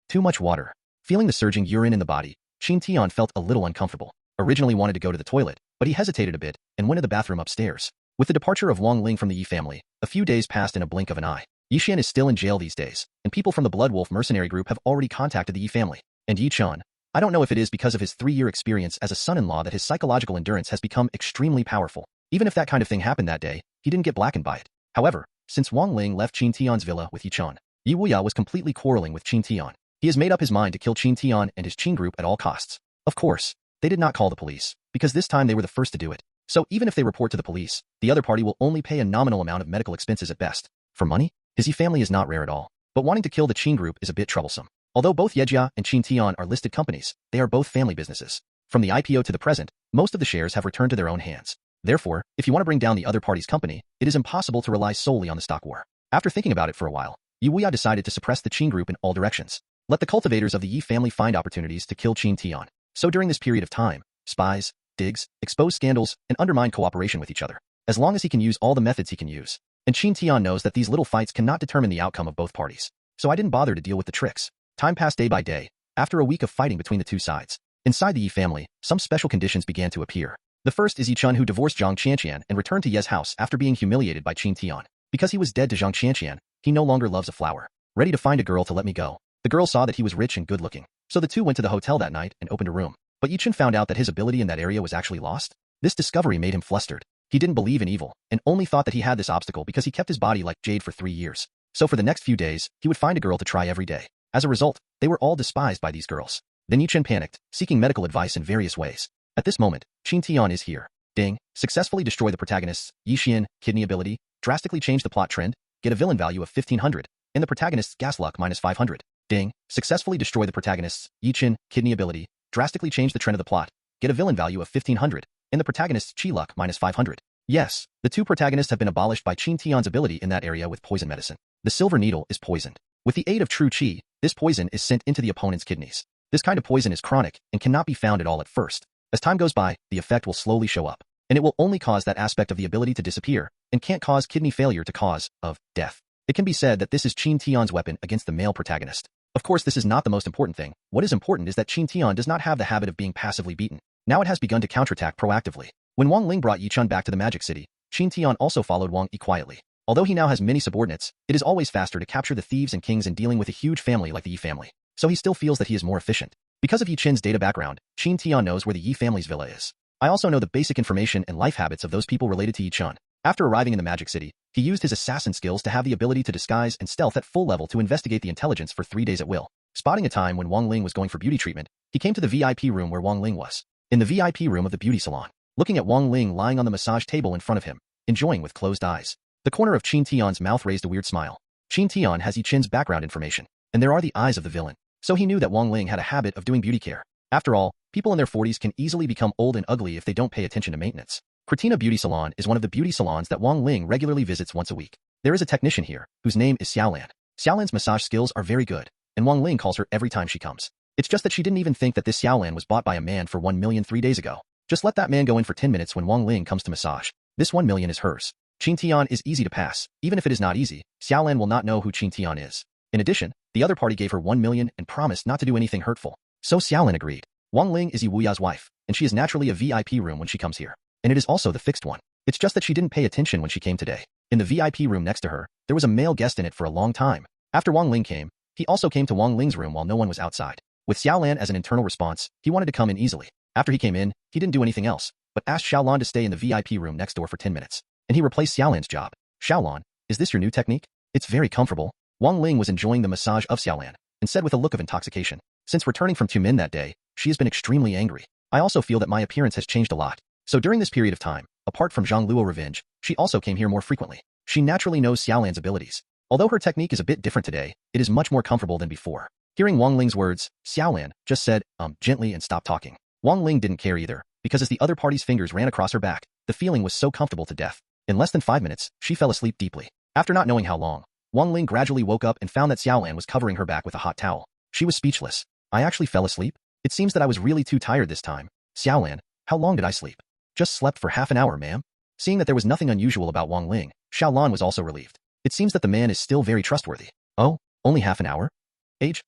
Too much water. Feeling the surging urine in the body, Qin Tian felt a little uncomfortable. Originally wanted to go to the toilet, but he hesitated a bit and went to the bathroom upstairs. With the departure of Wang Ling from the Yi family, a few days passed in a blink of an eye. Yi Xian is still in jail these days, and people from the Blood Wolf mercenary group have already contacted the Yi family. And Yi Chan, I don't know if it is because of his 3-year experience as a son-in-law that his psychological endurance has become extremely powerful. Even if that kind of thing happened that day, he didn't get blackened by it. However, since Wang Ling left Qin Tian's villa with Yi Chan, Yi Wuya was completely quarreling with Qin Tian. He has made up his mind to kill Qin Tian and his Qin group at all costs. Of course, they did not call the police, because this time they were the first to do it. So even if they report to the police, the other party will only pay a nominal amount of medical expenses at best. For money, his Yi family is not rare at all. but wanting to kill the Qin group is a bit troublesome. Although both Yejia and Qin Tian are listed companies, they are both family businesses. From the IPO to the present, most of the shares have returned to their own hands. Therefore, if you want to bring down the other party's company, it is impossible to rely solely on the stock war. After thinking about it for a while, Yu Wuya decided to suppress the Qin group in all directions. Let the cultivators of the Yi family find opportunities to kill Qin Tian. So during this period of time, spies, digs, expose scandals, and undermine cooperation with each other. As long as he can use all the methods he can use. And Qin Tian knows that these little fights cannot determine the outcome of both parties. So I didn't bother to deal with the tricks. Time passed day by day. After a week of fighting between the two sides, inside the Yi family, some special conditions began to appear. The first is Yi Chun, who divorced Zhang Qianqian and returned to Ye's house after being humiliated by Qin Tian. Because he was dead to Zhang Qianqian, he no longer loves a flower. Ready to find a girl to let me go. The girl saw that he was rich and good-looking, so the two went to the hotel that night and opened a room. But Yi Chun found out that his ability in that area was actually lost. This discovery made him flustered. He didn't believe in evil, and only thought that he had this obstacle because he kept his body like jade for 3 years. So for the next few days, he would find a girl to try every day. As a result, they were all despised by these girls. Then Yi Chun panicked, seeking medical advice in various ways. At this moment, Qin Tian is here. Ding, successfully destroy the protagonists, Yi Xian, kidney ability, drastically change the plot trend, get a villain value of 1500, and the protagonist's gas luck minus 500. Ding, successfully destroy the protagonists, Yi Chen, kidney ability, drastically change the trend of the plot, get a villain value of 1500, and the protagonist's chi luck minus 500. Yes, the two protagonists have been abolished by Qin Tian's ability in that area with poison medicine. The silver needle is poisoned. With the aid of true chi, this poison is sent into the opponent's kidneys. This kind of poison is chronic and cannot be found at all at first. As time goes by, the effect will slowly show up, and it will only cause that aspect of the ability to disappear, and can't cause kidney failure to cause of death. It can be said that this is Qin Tian's weapon against the male protagonist. Of course, this is not the most important thing. What is important is that Qin Tian does not have the habit of being passively beaten. Now it has begun to counterattack proactively. When Wang Ling brought Yi Chun back to the Magic City, Qin Tian also followed Wang Yi quietly. Although he now has many subordinates, it is always faster to capture the thieves and kings in dealing with a huge family like the Yi family. So he still feels that he is more efficient. Because of Yi Chen's data background, Qin Tian knows where the Yi family's villa is. I also know the basic information and life habits of those people related to Yi Chun. After arriving in the Magic City, he used his assassin skills to have the ability to disguise and stealth at full level to investigate the intelligence for 3 days at will. Spotting a time when Wang Ling was going for beauty treatment, he came to the VIP room where Wang Ling was. In the VIP room of the beauty salon, looking at Wang Ling lying on the massage table in front of him, enjoying with closed eyes. The corner of Qin Tian's mouth raised a weird smile. Qin Tian has Yi Chen's background information, and there are the eyes of the villain. So he knew that Wang Ling had a habit of doing beauty care. After all, people in their 40s can easily become old and ugly if they don't pay attention to maintenance. Cretina Beauty Salon is one of the beauty salons that Wang Ling regularly visits once a week. There is a technician here, whose name is Xiaolan. Xiaolan's massage skills are very good, and Wang Ling calls her every time she comes. It's just that she didn't even think that this Xiaolan was bought by a man for 1 million 3 days ago. Just let that man go in for 10 minutes when Wang Ling comes to massage. This 1 million is hers. Qin Tian is easy to pass. Even if it is not easy, Xiaolan will not know who Qin Tian is. In addition, the other party gave her 1 million and promised not to do anything hurtful. So Xiaolan agreed. Wang Ling is Yi Wuya's wife, and she is naturally a VIP room when she comes here. And it is also the fixed one. It's just that she didn't pay attention when she came today. In the VIP room next to her, there was a male guest in it for a long time. After Wang Ling came, he also came to Wang Ling's room while no one was outside. With Xiaolan as an internal response, he wanted to come in easily. After he came in, he didn't do anything else, but asked Xiaolan to stay in the VIP room next door for 10 minutes. And he replaced Xiaolan's job. Xiaolan, is this your new technique? It's very comfortable. Wang Ling was enjoying the massage of Xiaolan, and said with a look of intoxication. Since returning from Tumen that day, she has been extremely angry. I also feel that my appearance has changed a lot. So during this period of time, apart from Zhang Luo revenge, she also came here more frequently. She naturally knows Xiaolan's abilities. Although her technique is a bit different today, it is much more comfortable than before. Hearing Wang Ling's words, Xiaolan just said, gently and stopped talking. Wang Ling didn't care either, because as the other party's fingers ran across her back, the feeling was so comfortable to death. In less than 5 minutes, she fell asleep deeply. After not knowing how long, Wang Ling gradually woke up and found that Xiaolan was covering her back with a hot towel. She was speechless. I actually fell asleep? It seems that I was really too tired this time. Xiaolan, how long did I sleep? Just slept for half an hour, ma'am. Seeing that there was nothing unusual about Wang Ling, Xiaolan was also relieved. It seems that the man is still very trustworthy. Oh, only half an hour?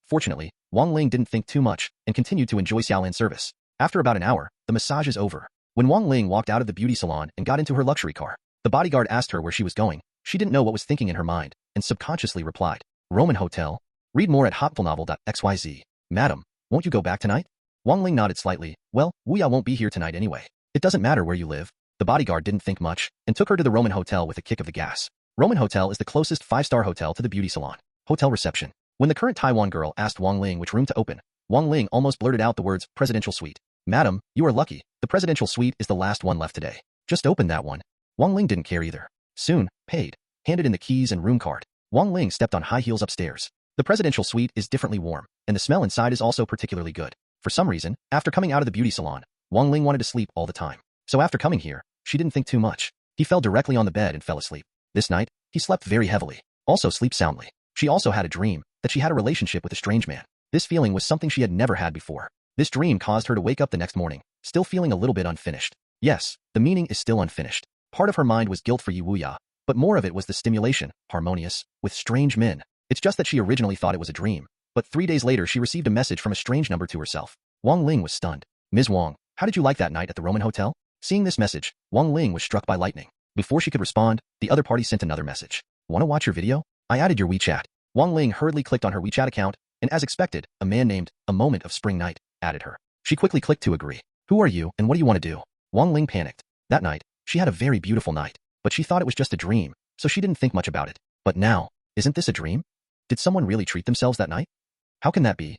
Fortunately, Wang Ling didn't think too much and continued to enjoy Xiaolan's service. After about an hour, the massage is over. When Wang Ling walked out of the beauty salon and got into her luxury car, the bodyguard asked her where she was going. She didn't know what was thinking in her mind, and subconsciously replied, Roman Hotel. Read more at hotfulnovel.xyz. Madam, won't you go back tonight? Wang Ling nodded slightly. Well, Wuya won't be here tonight anyway. It doesn't matter where you live. The bodyguard didn't think much, and took her to the Roman Hotel with a kick of the gas. Roman Hotel is the closest 5-star hotel to the beauty salon. Hotel reception. When the current Taiwan girl asked Wang Ling which room to open, Wang Ling almost blurted out the words, presidential suite. Madam, you are lucky. The presidential suite is the last one left today. Just open that one. Wang Ling didn't care either. Soon, paid, handed in the keys and room card. Wang Ling stepped on high heels upstairs. The presidential suite is differently warm, and the smell inside is also particularly good. For some reason, after coming out of the beauty salon, Wang Ling wanted to sleep all the time. So after coming here, she didn't think too much. He fell directly on the bed and fell asleep. This night, he slept very heavily. Also sleep soundly. She also had a dream that she had a relationship with a strange man. This feeling was something she had never had before. This dream caused her to wake up the next morning, still feeling a little bit unfinished. Yes, the meaning is still unfinished. Part of her mind was guilt for Yi Wuya, but more of it was the stimulation, harmonious, with strange men. It's just that she originally thought it was a dream, but 3 days later she received a message from a strange number to herself. Wang Ling was stunned. Ms. Wang, how did you like that night at the Roman Hotel? Seeing this message, Wang Ling was struck by lightning. Before she could respond, the other party sent another message. Want to watch your video? I added your WeChat. Wang Ling hurriedly clicked on her WeChat account, and as expected, a man named A Moment of Spring Night added her. She quickly clicked to agree. Who are you and what do you want to do? Wang Ling panicked. That night, she had a very beautiful night, but she thought it was just a dream, so she didn't think much about it. But now, isn't this a dream? Did someone really treat themselves that night? How can that be?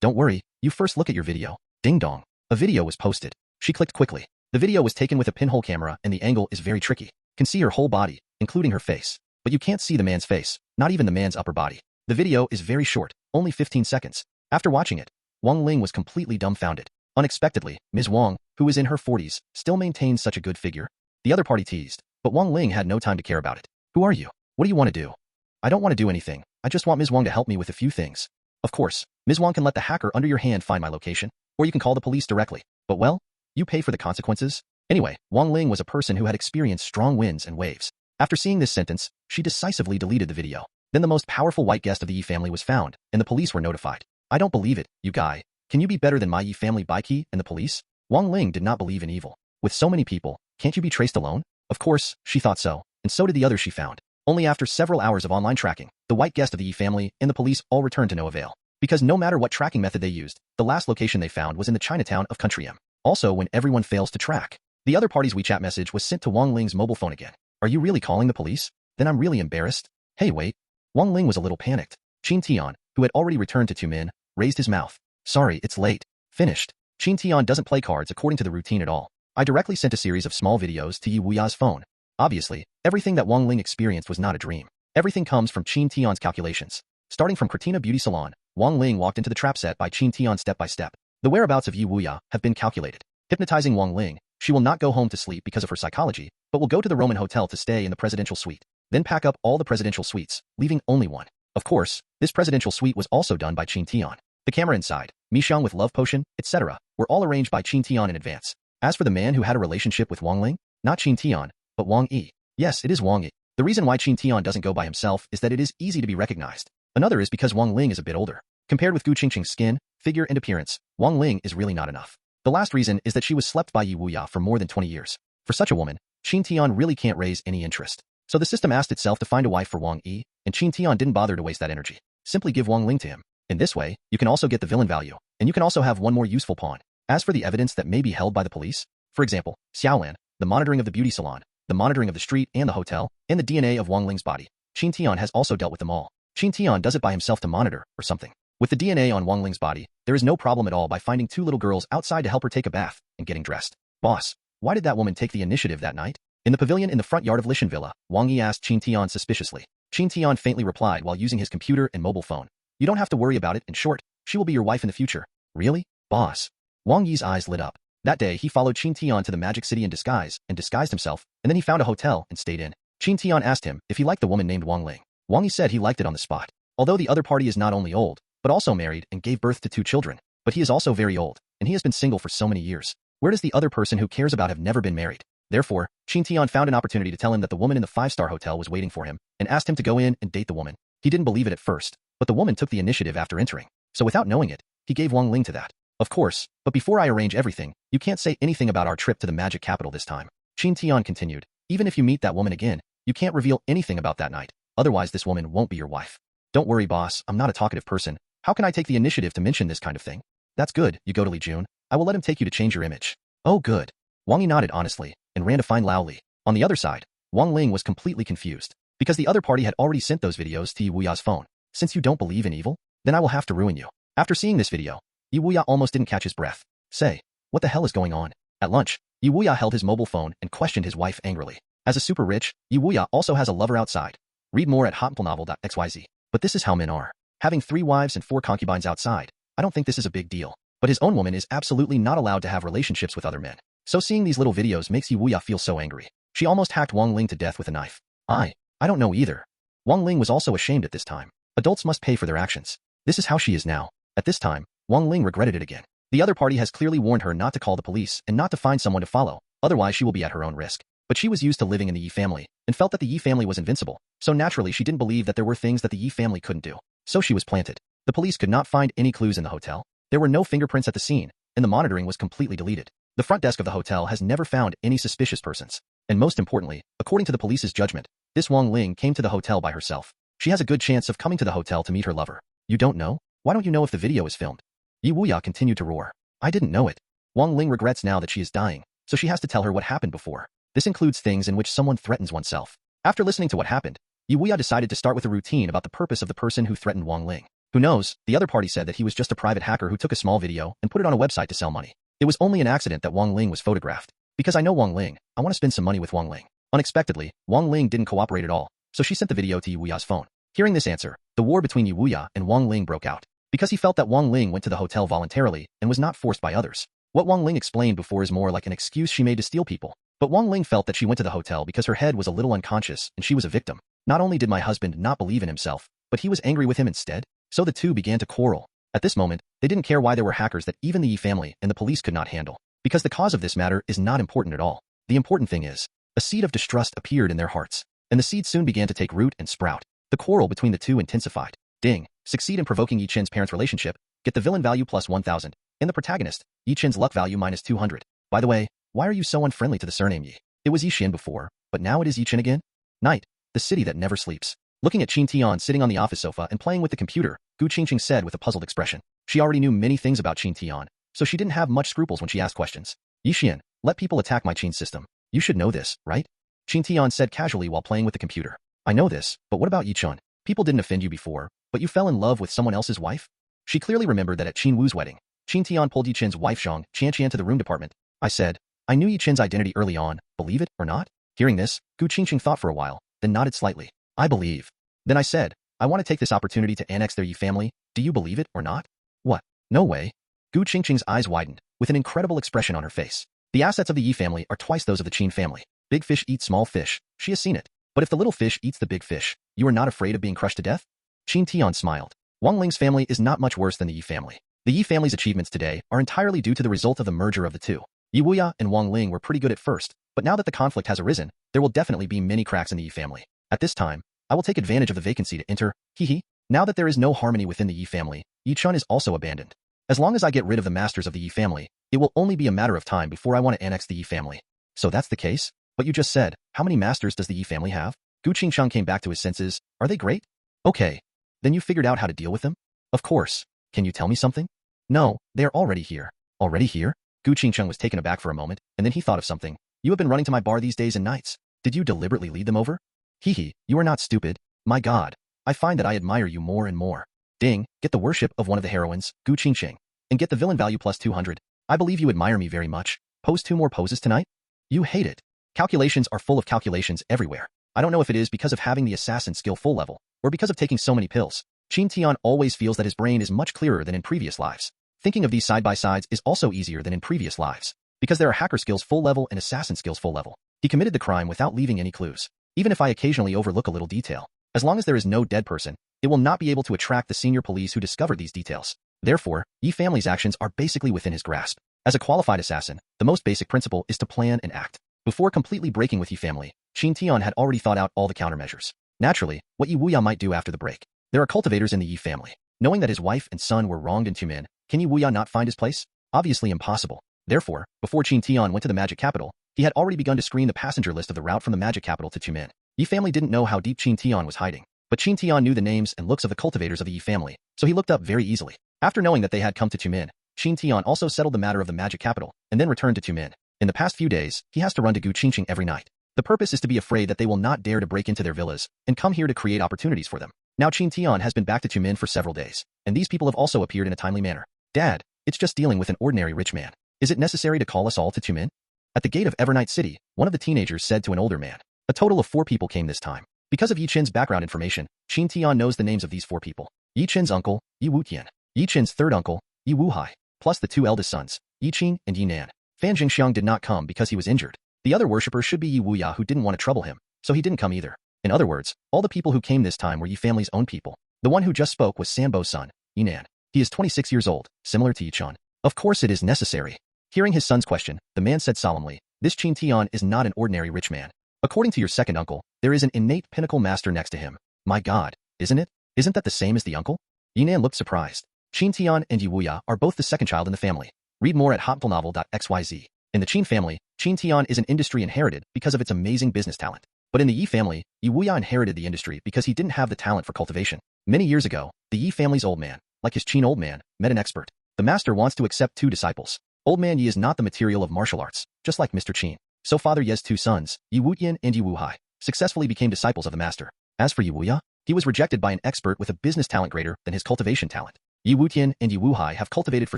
Don't worry, you first look at your video. Ding dong. A video was posted. She clicked quickly. The video was taken with a pinhole camera and the angle is very tricky. Can see her whole body, including her face. But you can't see the man's face, not even the man's upper body. The video is very short, only 15 seconds. After watching it, Wang Ling was completely dumbfounded. Unexpectedly, Ms. Wang, who is in her 40s, still maintains such a good figure. The other party teased, but Wang Ling had no time to care about it. Who are you? What do you want to do? I don't want to do anything. I just want Ms. Wang to help me with a few things. Of course, Ms. Wang can let the hacker under your hand find my location, or you can call the police directly. But well, you pay for the consequences. Anyway, Wang Ling was a person who had experienced strong winds and waves. After seeing this sentence, she decisively deleted the video. Then the most powerful white guest of the Yi family was found, and the police were notified. I don't believe it, you guy. Can you be better than my Yi family Baiki and the police? Wang Ling did not believe in evil. With so many people, can't you be traced alone? Of course, she thought so, and so did the others she found. Only after several hours of online tracking, the white guest of the Yi family and the police all returned to no avail. Because no matter what tracking method they used, the last location they found was in the Chinatown of Country M. Also, when everyone fails to track, the other party's WeChat message was sent to Wang Ling's mobile phone again. Are you really calling the police? Then I'm really embarrassed. Hey, wait. Wang Ling was a little panicked. Qin Tian, who had already returned to Tumin, raised his mouth. Sorry, it's late. Finished. Qin Tian doesn't play cards according to the routine at all. I directly sent a series of small videos to Yi Wuya's phone. Obviously, everything that Wang Ling experienced was not a dream. Everything comes from Qin Tian's calculations. Starting from Cortina Beauty Salon, Wang Ling walked into the trap set by Qin Tian step by step. The whereabouts of Yi Wuya have been calculated. Hypnotizing Wang Ling, she will not go home to sleep because of her psychology, but will go to the Roman hotel to stay in the presidential suite. Then pack up all the presidential suites, leaving only one. Of course, this presidential suite was also done by Qin Tian. The camera inside, Mixiang with love potion, etc., were all arranged by Qin Tian in advance. As for the man who had a relationship with Wang Ling, not Qin Tian, but Wang Yi. Yes, it is Wang Yi. The reason why Qin Tian doesn't go by himself is that it is easy to be recognized. Another is because Wang Ling is a bit older. Compared with Gu Qingqing's skin, figure, and appearance, Wang Ling is really not enough. The last reason is that she was slept by Yi Wuya for more than 20 years. For such a woman, Qin Tian really can't raise any interest. So the system asked itself to find a wife for Wang Yi, and Qin Tian didn't bother to waste that energy. Simply give Wang Ling to him. In this way, you can also get the villain value, and you can also have one more useful pawn. As for the evidence that may be held by the police, for example, Xiaolan, the monitoring of the beauty salon, the monitoring of the street and the hotel, and the DNA of Wang Ling's body, Qin Tian has also dealt with them all. Qin Tian does it by himself to monitor, or something. With the DNA on Wang Ling's body, there is no problem at all by finding 2 little girls outside to help her take a bath and getting dressed. Boss, why did that woman take the initiative that night? In the pavilion in the front yard of Lishan Villa, Wang Yi asked Qin Tian suspiciously. Qin Tian faintly replied while using his computer and mobile phone. You don't have to worry about it. In short, she will be your wife in the future. Really? Boss. Wang Yi's eyes lit up. That day, he followed Qin Tian to the Magic City in disguise and disguised himself, and then he found a hotel and stayed in. Qin Tian asked him if he liked the woman named Wang Ling. Wang Yi said he liked it on the spot. Although the other party is not only old, but also married and gave birth to 2 children, but he is also very old, and he has been single for so many years. Where does the other person who cares about have never been married? Therefore, Qin Tian found an opportunity to tell him that the woman in the 5-star hotel was waiting for him, and asked him to go in and date the woman. He didn't believe it at first, but the woman took the initiative after entering. So without knowing it, he gave Wang Ling to that. Of course, but before I arrange everything, you can't say anything about our trip to the magic capital this time. Qin Tian continued. Even if you meet that woman again, you can't reveal anything about that night. Otherwise this woman won't be your wife. Don't worry, boss, I'm not a talkative person. How can I take the initiative to mention this kind of thing? That's good, you go to Li Jun. I will let him take you to change your image. Oh good. Wang Yi nodded honestly, and ran to find Lao Li. On the other side, Wang Ling was completely confused, because the other party had already sent those videos to Yi Wuya's phone. Since you don't believe in evil, then I will have to ruin you. After seeing this video, Yi Wuya almost didn't catch his breath. Say, what the hell is going on? At lunch, Yi Wuya held his mobile phone and questioned his wife angrily. As a super rich, Yi Wuya also has a lover outside. Read more at hotpilnovel.xyz. But this is how men are. Having 3 wives and 4 concubines outside, I don't think this is a big deal. But his own woman is absolutely not allowed to have relationships with other men. So seeing these little videos makes Yiwuya feel so angry. She almost hacked Wang Ling to death with a knife. I don't know either. Wang Ling was also ashamed at this time. Adults must pay for their actions. This is how she is now. At this time, Wang Ling regretted it again. The other party has clearly warned her not to call the police and not to find someone to follow, otherwise she will be at her own risk. But she was used to living in the Yi family, and felt that the Yi family was invincible, so naturally she didn't believe that there were things that the Yi family couldn't do. So she was planted. The police could not find any clues in the hotel. There were no fingerprints at the scene, and the monitoring was completely deleted. The front desk of the hotel has never found any suspicious persons. And most importantly, according to the police's judgment, this Wang Ling came to the hotel by herself. She has a good chance of coming to the hotel to meet her lover. You don't know? Why don't you know if the video is filmed? Yiwuya continued to roar. I didn't know it. Wang Ling regrets now that she is dying, so she has to tell her what happened before. This includes things in which someone threatens oneself. After listening to what happened, Yiwuya decided to start with a routine about the purpose of the person who threatened Wang Ling. Who knows, the other party said that he was just a private hacker who took a small video and put it on a website to sell money. It was only an accident that Wang Ling was photographed. Because I know Wang Ling, I want to spend some money with Wang Ling. Unexpectedly, Wang Ling didn't cooperate at all, so she sent the video to Yiwuya's phone. Hearing this answer, the war between Yiwuya and Wang Ling broke out. Because he felt that Wang Ling went to the hotel voluntarily and was not forced by others. What Wang Ling explained before is more like an excuse she made to steal people. But Wang Ling felt that she went to the hotel because her head was a little unconscious and she was a victim. Not only did my husband not believe in himself, but he was angry with him instead. So the two began to quarrel. At this moment, they didn't care why there were hackers that even the Yi family and the police could not handle. Because the cause of this matter is not important at all. The important thing is, a seed of distrust appeared in their hearts, and the seed soon began to take root and sprout. The quarrel between the two intensified. Ding. Succeed in provoking Yi Chen's parents' relationship, get the villain value plus 1000, and the protagonist, Yi Chen's luck value minus 200. By the way, why are you so unfriendly to the surname Yi? It was Yi Chen before, but now it is Yi Chen again? Night. The city that never sleeps. Looking at Qin Tian sitting on the office sofa and playing with the computer, Gu Qingqing said with a puzzled expression. She already knew many things about Qin Tian, so she didn't have much scruples when she asked questions. Yi Xian, let people attack my Qin system. You should know this, right? Qin Tian said casually while playing with the computer. I know this, but what about Yi Chun? People didn't offend you before, but you fell in love with someone else's wife? She clearly remembered that at Qin Wu's wedding, Qin Tian pulled Yi Chen's wife Zhang Qianqian to the room department. I said, I knew Yi Chen's identity early on, believe it or not? Hearing this, Gu Qingqing thought for a while, then nodded slightly. I believe. Then I said, I want to take this opportunity to annex their Yi family, do you believe it or not? What? No way. Gu Qingqing's eyes widened, with an incredible expression on her face. The assets of the Yi family are twice those of the Qin family. Big fish eat small fish, she has seen it. But if the little fish eats the big fish, you are not afraid of being crushed to death? Qin Tian smiled. Wang Ling's family is not much worse than the Yi family. The Yi family's achievements today are entirely due to the result of the merger of the two. Yiwuya and Wang Ling were pretty good at first, but now that the conflict has arisen, there will definitely be many cracks in the Yi family. At this time, I will take advantage of the vacancy to enter, hee. Now that there is no harmony within the Yi family, Yi Chun is also abandoned. As long as I get rid of the masters of the Yi family, it will only be a matter of time before I want to annex the Yi family. So that's the case? But you just said, how many masters does the Yi family have? Gu Qingsheng came back to his senses. Are they great? Okay. Then you figured out how to deal with them? Of course. Can you tell me something? No, they are already here. Already here? Gu Qingsheng was taken aback for a moment, and then he thought of something. You have been running to my bar these days and nights. Did you deliberately lead them over? Hee, you are not stupid. My God. I find that I admire you more and more. Ding, get the worship of one of the heroines, Gu Qingqing, and get the villain value plus 200. I believe you admire me very much. Pose 2 more poses tonight? You hate it. Calculations are full of calculations everywhere. I don't know if it is because of having the assassin skill full level, or because of taking so many pills. Qin Tian always feels that his brain is much clearer than in previous lives. Thinking of these side-by-sides is also easier than in previous lives. Because there are hacker skills full level and assassin skills full level. He committed the crime without leaving any clues. Even if I occasionally overlook a little detail, as long as there is no dead person, it will not be able to attract the senior police who discovered these details. Therefore, Yi family's actions are basically within his grasp. As a qualified assassin, the most basic principle is to plan and act. Before completely breaking with Yi family, Qin Tian had already thought out all the countermeasures. Naturally, what Yi Wuya might do after the break. There are cultivators in the Yi family. Knowing that his wife and son were wronged in Tumen, can Yi Wuya not find his place? Obviously impossible. Therefore, before Qin Tian went to the magic capital, he had already begun to screen the passenger list of the route from the magic capital to Tumen. Yi family didn't know how deep Qin Tian was hiding, but Qin Tian knew the names and looks of the cultivators of the Yi family, so he looked up very easily. After knowing that they had come to Tumen, Qin Tian also settled the matter of the magic capital, and then returned to Tumen. In the past few days, he has to run to Gu Qingqing every night. The purpose is to be afraid that they will not dare to break into their villas, and come here to create opportunities for them. Now Qin Tian has been back to Tumen for several days, and these people have also appeared in a timely manner. Dad, it's just dealing with an ordinary rich man. Is it necessary to call us all to Tumen? At the gate of Evernight City, one of the teenagers said to an older man. A total of 4 people came this time. Because of Yi Qin's background information, Qin Tian knows the names of these 4 people. Yi Qin's uncle, Yi Wutian. Yi Qin's third uncle, Yi Wuhai, plus the 2 eldest sons, Yi Qin and Yi Nan. Fan Jingxiang did not come because he was injured. The other worshipper should be Yi Wuya, who didn't want to trouble him, so he didn't come either. In other words, all the people who came this time were Yi family's own people. The one who just spoke was Sanbo's son, Yi Nan. He is 26 years old, similar to Yi Chun. Of course it is necessary. Hearing his son's question, the man said solemnly, this Qin Tian is not an ordinary rich man. According to your second uncle, there is an innate pinnacle master next to him. My God, isn't it? Isn't that the same as the uncle? Yi Nan looked surprised. Qin Tian and Yi Wuya are both the second child in the family. Read more at hotnovel.xyz. In the Qin family, Qin Tian is an industry inherited because of its amazing business talent. But in the Yi family, Yi Wuya inherited the industry because he didn't have the talent for cultivation. Many years ago, the Yi family's old man, like his Qin old man, met an expert. The master wants to accept 2 disciples. Old man Yi is not the material of martial arts, just like Mr. Qin. So Father Ye's 2 sons, Yi Wutian and Yi Wuhai, successfully became disciples of the master. As for Yi Wuya, he was rejected by an expert with a business talent greater than his cultivation talent. Yi Wutian and Yi Wuhai have cultivated for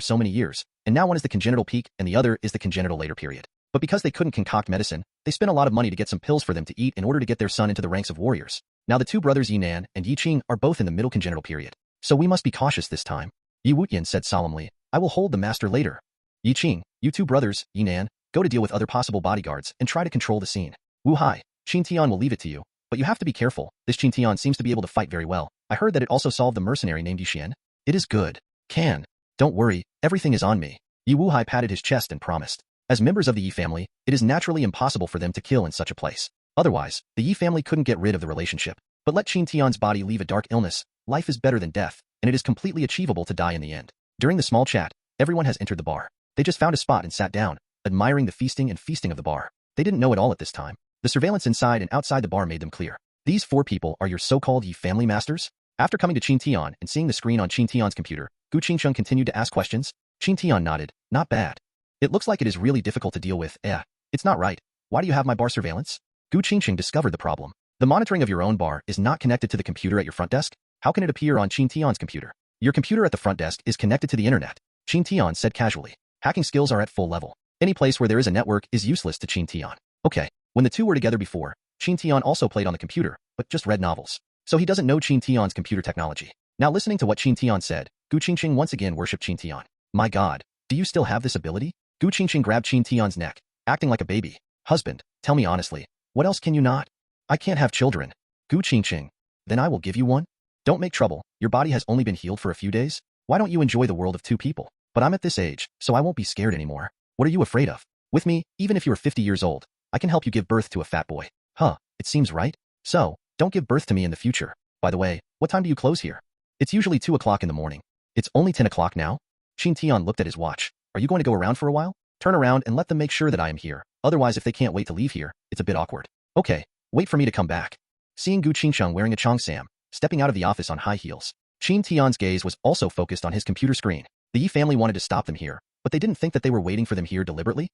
so many years, and now one is the congenital peak and the other is the congenital later period. But because they couldn't concoct medicine, they spent a lot of money to get some pills for them to eat in order to get their son into the ranks of warriors. Now the 2 brothers Yi Nan and Yi Qing are both in the middle congenital period. So we must be cautious this time. Yi Wutian said solemnly, I will hold the master later. Yi Qing, you 2 brothers, Yi Nan, go to deal with other possible bodyguards and try to control the scene. Wu Hai, Qin Tian will leave it to you, but you have to be careful. This Qin Tian seems to be able to fight very well. I heard that it also solved the mercenary named Yi Xian. It is good. Don't worry, everything is on me. Yi Wuhai patted his chest and promised. As members of the Yi family, it is naturally impossible for them to kill in such a place. Otherwise, the Yi family couldn't get rid of the relationship. But let Qin Tian's body leave a dark illness. Life is better than death, and it is completely achievable to die in the end. During the small chat, everyone has entered the bar. They just found a spot and sat down, admiring the feasting of the bar. They didn't know it all at this time. The surveillance inside and outside the bar made them clear. These 4 people are your so-called Yi family masters? After coming to Qin Tian and seeing the screen on Qin Tian's computer, Gu Qingsheng continued to ask questions. Qin Tian nodded. Not bad. It looks like it is really difficult to deal with. It's not right. Why do you have my bar surveillance? Gu Qingsheng discovered the problem. The monitoring of your own bar is not connected to the computer at your front desk. How can it appear on Qin Tian's computer? Your computer at the front desk is connected to the internet. Qin Tian said casually. Hacking skills are at full level. Any place where there is a network is useless to Qin Tian. Okay, when the 2 were together before, Qin Tian also played on the computer, but just read novels. So he doesn't know Qin Tian's computer technology. Now listening to what Qin Tian said, Gu Qingsheng once again worshipped Qin Tian. My God, do you still have this ability? Gu Qingsheng grabbed Qin Tian's neck, acting like a baby. Husband, tell me honestly, what else can you not? I can't have children. Gu Qingsheng. Then I will give you one. Don't make trouble, your body has only been healed for a few days. Why don't you enjoy the world of 2 people? But I'm at this age, so I won't be scared anymore. What are you afraid of? With me, even if you're 50 years old, I can help you give birth to a fat boy. It seems right. So, don't give birth to me in the future. By the way, what time do you close here? It's usually 2 o'clock in the morning. It's only 10 o'clock now? Qin Tian looked at his watch. Are you going to go around for a while? Turn around and let them make sure that I am here. Otherwise, if they can't wait to leave here, it's a bit awkward. Okay, wait for me to come back. Seeing Gu Qingsheng wearing a cheongsam, stepping out of the office on high heels, Qin Tian's gaze was also focused on his computer screen. The Yi family wanted to stop them here, but they didn't think that they were waiting for them here deliberately.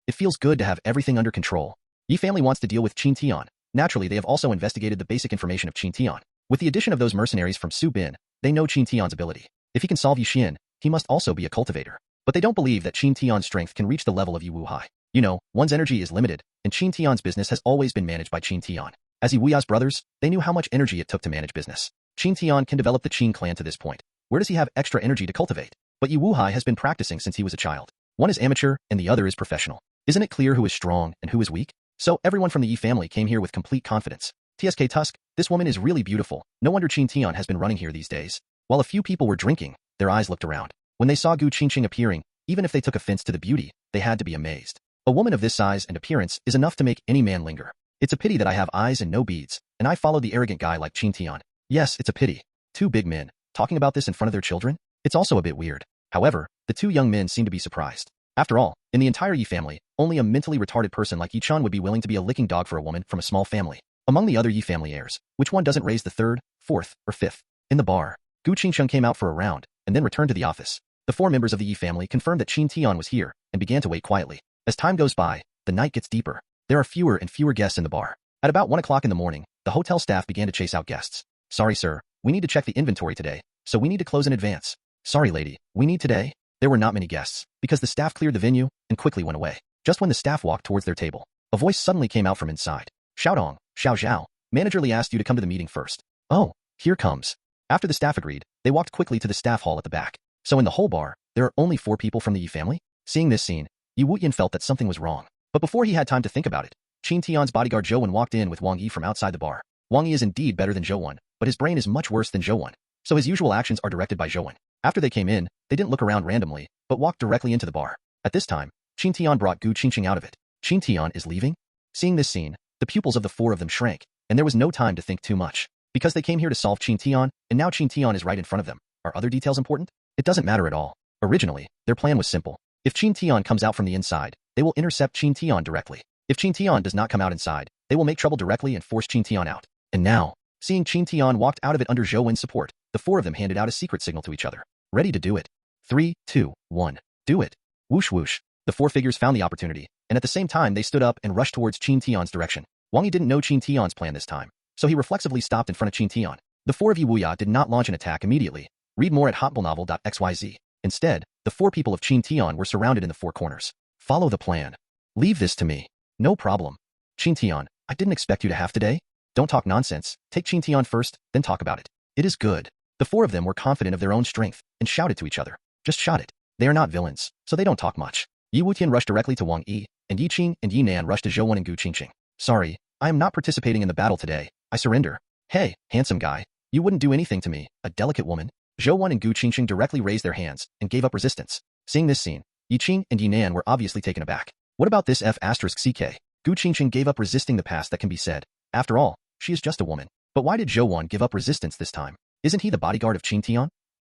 It feels good to have everything under control. Yi family wants to deal with Qin Tian. Naturally, they have also investigated the basic information of Qin Tian. With the addition of those mercenaries from Su Bin, they know Qin Tian's ability. If he can solve Yi Xian, he must also be a cultivator. But they don't believe that Qin Tian's strength can reach the level of Yi Wuhai. You know, one's energy is limited, and Qin Tian's business has always been managed by Qin Tian. As Yi Wuya's brothers, they knew how much energy it took to manage business. Qin Tian can develop the Qin clan to this point. Where does he have extra energy to cultivate? But Yi Wuhai has been practicing since he was a child. One is amateur, and the other is professional. Isn't it clear who is strong and who is weak? So everyone from the Yi family came here with complete confidence. TSK Tusk, this woman is really beautiful. No wonder Qin Tian has been running here these days. While a few people were drinking, their eyes looked around. When they saw Gu Qingsheng appearing, even if they took offense to the beauty, they had to be amazed. A woman of this size and appearance is enough to make any man linger. It's a pity that I have eyes and no beads, and I follow the arrogant guy like Qin Tian. Yes, it's a pity. 2 big men, talking about this in front of their children? It's also a bit weird. However, the 2 young men seem to be surprised. After all, in the entire Yi family, only a mentally retarded person like Yi Chun would be willing to be a licking dog for a woman from a small family. Among the other Yi family heirs, which one doesn't raise the 3rd, 4th, or 5th? In the bar, Gu Qingsheng came out for a round, and then returned to the office. The 4 members of the Yi family confirmed that Qin Tian was here, and began to wait quietly. As time goes by, the night gets deeper. There are fewer and fewer guests in the bar. At about 1 o'clock in the morning, the hotel staff began to chase out guests. Sorry sir, we need to check the inventory today, so we need to close in advance. Sorry lady, we need today. There were not many guests, because the staff cleared the venue, and quickly went away. Just when the staff walked towards their table, a voice suddenly came out from inside. Xiaodong, Xiao Zhao, Manager Lee asked you to come to the meeting first. Oh, here comes. After the staff agreed, they walked quickly to the staff hall at the back. So in the whole bar, there are only 4 people from the Yi family? Seeing this scene, Yi Wuyan felt that something was wrong. But before he had time to think about it, Qin Tian's bodyguard Zhou Wen walked in with Wang Yi from outside the bar. Wang Yi is indeed better than Zhou Wen, but his brain is much worse than Zhou Wen, so his usual actions are directed by Zhou Wen. After they came in, they didn't look around randomly, but walked directly into the bar. At this time, Qin Tian brought Gu Qingqing out of it. Qin Tian is leaving? Seeing this scene, the pupils of the 4 of them shrank, and there was no time to think too much. Because they came here to solve Qin Tian, and now Qin Tian is right in front of them. Are other details important? It doesn't matter at all. Originally, their plan was simple. If Qin Tian comes out from the inside, they will intercept Qin Tian directly. If Qin Tian does not come out inside, they will make trouble directly and force Qin Tian out. And now, seeing Qin Tian walked out of it under Zhou Wen's support, the 4 of them handed out a secret signal to each other. Ready to do it. 3, 2, 1. Do it. Whoosh whoosh. The 4 figures found the opportunity, and at the same time they stood up and rushed towards Qin Tian's direction. Wang Yi didn't know Qin Tian's plan this time, so he reflexively stopped in front of Qin Tian. The 4 of Yi Wuya did not launch an attack immediately. Read more at hotbullnovel.xyz. Instead, the 4 people of Qin Tian were surrounded in the 4 corners. Follow the plan. Leave this to me. No problem. Qin Tian, I didn't expect you to have today. Don't talk nonsense. Take Qin Tian first, then talk about it. It is good. The 4 of them were confident of their own strength and shouted to each other. Just shot it. They are not villains, so they don't talk much. Yi Wutian rushed directly to Wang Yi, and Yi Qing and Yi Nan rushed to Zhou Wen and Gu Qingqing. Sorry, I am not participating in the battle today. I surrender. Hey, handsome guy. You wouldn't do anything to me, a delicate woman. Zhou Wen and Gu Qingqing directly raised their hands and gave up resistance. Seeing this scene, Yi Qing and Yi Nan were obviously taken aback. What about this F***CK? Gu Qingqing gave up resisting the past that can be said. After all, she is just a woman. But why did Zhou Wen give up resistance this time? Isn't he the bodyguard of Qin Tian?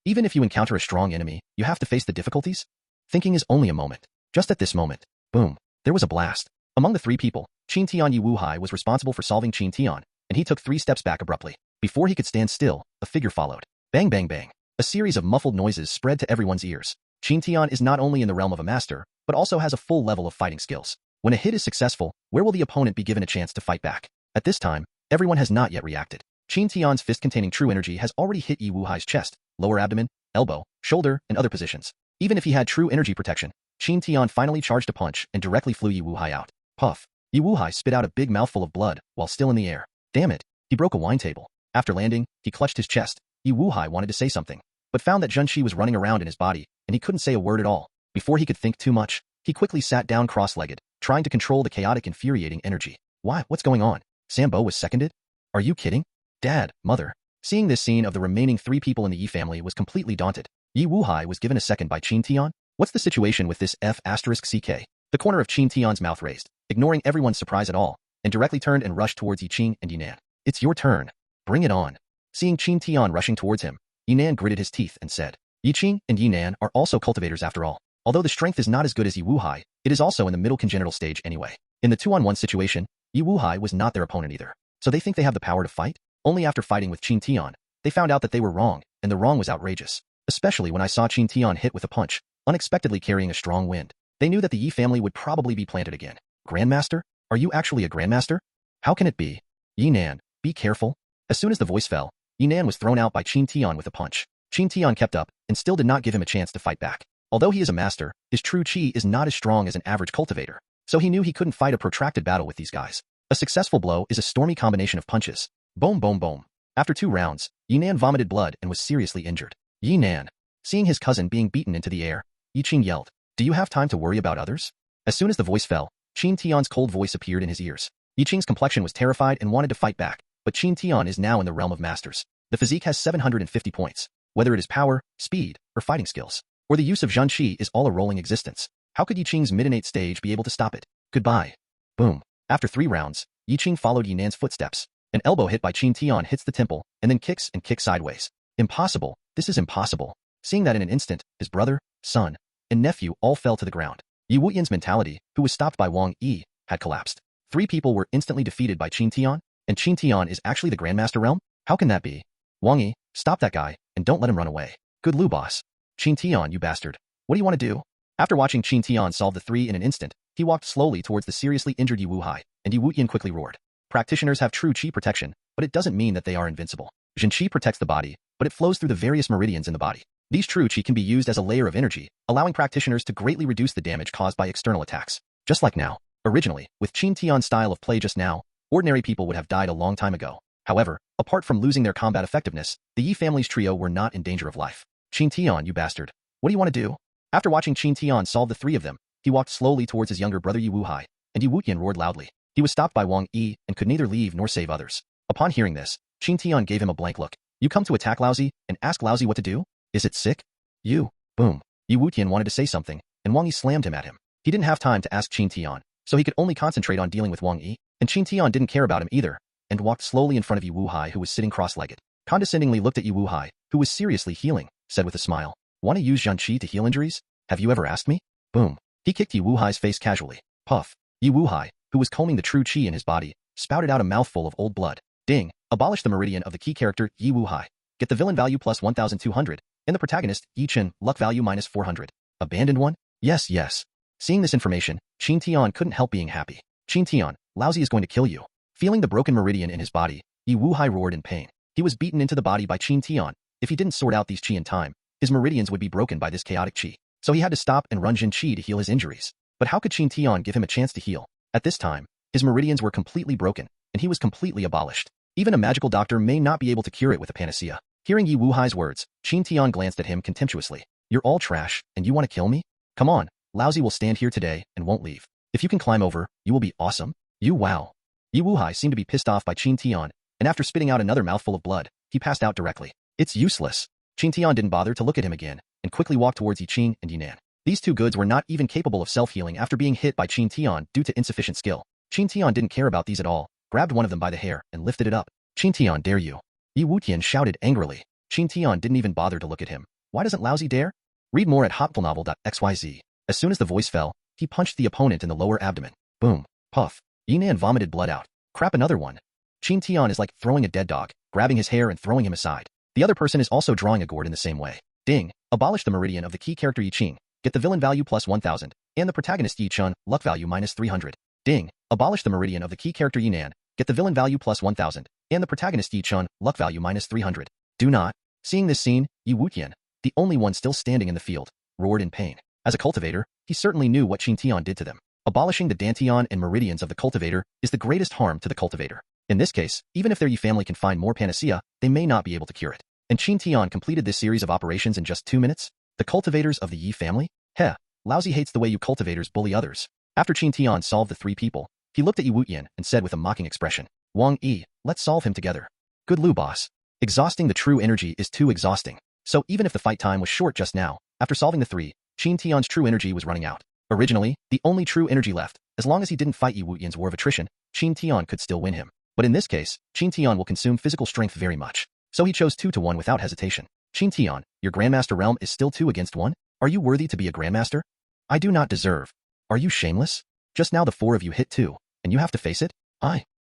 Even if you encounter a strong enemy, you have to face the difficulties? Thinking is only a moment. Just at this moment, boom, there was a blast. Among the 3 people, Qin Tian Yi Wuhai was responsible for solving Qin Tian, and he took 3 steps back abruptly. Before he could stand still, a figure followed. Bang bang bang. A series of muffled noises spread to everyone's ears. Qin Tian is not only in the realm of a master, but also has a full level of fighting skills. When a hit is successful, where will the opponent be given a chance to fight back? At this time, everyone has not yet reacted. Qin Tian's fist containing true energy has already hit Yi Wuhai's chest, lower abdomen, elbow, shoulder, and other positions. Even if he had true energy protection, Qin Tian finally charged a punch and directly flew Yi Wuhai out. Puff. Yi Wuhai spit out a big mouthful of blood while still in the air. Damn it. He broke a wine table. After landing, he clutched his chest. Yi Wuhai wanted to say something, but found that Zhen Qi was running around in his body, and he couldn't say a word at all. Before he could think too much, he quickly sat down cross-legged, trying to control the chaotic, infuriating energy. Why? What's going on? Sambo was seconded? Are you kidding? Dad, mother. Seeing this scene of the remaining 3 people in the Yi family was completely daunted. Yi Wuhai was given a second by Qin Tian? What's the situation with this F***CK? The corner of Qin Tian's mouth raised, ignoring everyone's surprise at all, and directly turned and rushed towards Yi Qing and Yi Nan. It's your turn. Bring it on. Seeing Qin Tian rushing towards him, Yi Nan gritted his teeth and said, Yi Qing and Yi Nan are also cultivators after all. Although the strength is not as good as Yi Wuhai, it is also in the middle congenital stage anyway. In the 2-on-1 situation, Yi Wuhai was not their opponent either. So they think they have the power to fight? Only after fighting with Qin Tian, they found out that they were wrong, and the wrong was outrageous. Especially when I saw Qin Tian hit with a punch, unexpectedly carrying a strong wind. They knew that the Yi family would probably be planted again. Grandmaster? Are you actually a grandmaster? How can it be? Yi Nan, be careful. As soon as the voice fell, Yi Nan was thrown out by Qin Tian with a punch. Qin Tian kept up, and still did not give him a chance to fight back. Although he is a master, his true chi is not as strong as an average cultivator, so he knew he couldn't fight a protracted battle with these guys. A successful blow is a stormy combination of punches. Boom boom boom. After 2 rounds, Yi Nan vomited blood and was seriously injured. Yi Nan. Seeing his cousin being beaten into the air, Yi Qing yelled, Do you have time to worry about others? As soon as the voice fell, Qin Tian's cold voice appeared in his ears. Yi Qing's complexion was terrified and wanted to fight back, but Qin Tian is now in the realm of masters. The physique has 750 points. Whether it is power, speed, or fighting skills, or the use of Zhen Qi is all a rolling existence. How could Yi Qing's mid-innate stage be able to stop it? Goodbye. Boom. After 3 rounds, Yi Qing followed Yi Nan's footsteps. An elbow hit by Qin Tian hits the temple, and then kicks sideways. Impossible. This is impossible. Seeing that in an instant, his brother, son, and nephew all fell to the ground. Yi Wuyan's mentality, who was stopped by Wang Yi, had collapsed. 3 people were instantly defeated by Qin Tian, and Qin Tian is actually the Grandmaster realm? How can that be? Wang Yi, stop that guy, and don't let him run away. Good Lu boss. Qin Tian, you bastard. What do you want to do? After watching Qin Tian solve the 3 in an instant, he walked slowly towards the seriously injured Yi Wuhai, and Yi Wuyan quickly roared. Practitioners have true chi protection, but it doesn't mean that they are invincible. Zhen Qi protects the body, but it flows through the various meridians in the body. These true chi can be used as a layer of energy, allowing practitioners to greatly reduce the damage caused by external attacks. Just like now. Originally, with Qin Tian's style of play just now, Ordinary people would have died a long time ago. However, apart from losing their combat effectiveness, the Yi family's trio were not in danger of life. Qin Tian, you bastard. What do you want to do? After watching Qin Tian solve the three of them, he walked slowly towards his younger brother Yi Wuhai, and Yi Wutian roared loudly. He was stopped by Wang Yi and could neither leave nor save others. Upon hearing this, Qin Tian gave him a blank look. You come to attack Laozi and ask Laozi what to do? Is it sick? You. Boom. Yi Wutian wanted to say something, and Wang Yi slammed him at him. He didn't have time to ask Qin Tian, so he could only concentrate on dealing with Wang Yi, and Qin Tian didn't care about him either, and walked slowly in front of Yi Wuhai, who was sitting cross-legged. Condescendingly looked at Yi Wuhai, who was seriously healing, said with a smile, Want to use Zhanqi to heal injuries? Have you ever asked me? Boom. He kicked Yi Wuhai's face casually. Puff. Yi Wuhai, who was combing the true qi in his body, spouted out a mouthful of old blood. Ding. Abolish the meridian of the key character, Yi Wuhai. Get the villain value plus 1,200, and the protagonist, Yi Chen, luck value minus 400. Abandoned one? Yes, yes. Seeing this information, Qin Tian couldn't help being happy. Qin Tian, Laozi is going to kill you. Feeling the broken meridian in his body, Yi Wuhai roared in pain. He was beaten into the body by Qin Tian. If he didn't sort out these qi in time, his meridians would be broken by this chaotic qi. So he had to stop and run Jin qi to heal his injuries. But how could Qin Tian give him a chance to heal? At this time, his meridians were completely broken, and he was completely abolished. Even a magical doctor may not be able to cure it with a panacea. Hearing Yi Wuhai's words, Qin Tian glanced at him contemptuously. You're all trash, and you want to kill me? Come on, Laozi will stand here today and won't leave. If you can climb over, you will be awesome. You wow. Yi Wuhai seemed to be pissed off by Qin Tian, and after spitting out another mouthful of blood, he passed out directly. It's useless. Qin Tian didn't bother to look at him again, and quickly walked towards Yi Qing and Yi Nan. These two goods were not even capable of self-healing after being hit by Qin Tian due to insufficient skill. Qin Tian didn't care about these at all, grabbed one of them by the hair and lifted it up. Qin Tian, dare you? Yi Wutian shouted angrily. Qin Tian didn't even bother to look at him. Why doesn't Laozi dare? Read more at hotfulnovel.xyz. As soon as the voice fell, he punched the opponent in the lower abdomen. Boom. Puff. Yi Nan vomited blood out. Crap, another one. Qin Tian is like throwing a dead dog, grabbing his hair and throwing him aside. The other person is also drawing a gourd in the same way. Ding. Abolish the meridian of the key character Yi Qing. Get the villain value plus 1,000, and the protagonist Yi Chen, luck value minus 300. Ding. Abolish the meridian of the key character Yi Nan. Get the villain value plus 1,000, and the protagonist Yi Chen, luck value minus 300. Do not. Seeing this scene, Yi Wutian, the only one still standing in the field, roared in pain. As a cultivator, he certainly knew what Qin Tian did to them. Abolishing the dantian and meridians of the cultivator is the greatest harm to the cultivator. In this case, even if their Yi family can find more panacea, they may not be able to cure it. And Qin Tian completed this series of operations in just 2 minutes? The cultivators of the Yi family? Heh, Laozi hates the way you cultivators bully others. After Qin Tian solved the 3 people, he looked at Yi Wutian and said with a mocking expression, Wang Yi, let's solve him together. Good Lu, boss. Exhausting the true energy is too exhausting. So even if the fight time was short just now, after solving the 3, Qin Tian's true energy was running out. Originally, the only true energy left, as long as he didn't fight Yi Wutian's war of attrition, Qin Tian could still win him. But in this case, Qin Tian will consume physical strength very much. So he chose 2 to 1 without hesitation. Qin Tian, your Grandmaster realm is still 2 against 1? Are you worthy to be a Grandmaster? I do not deserve. Are you shameless? Just now the 4 of you hit 2, and you have to face it?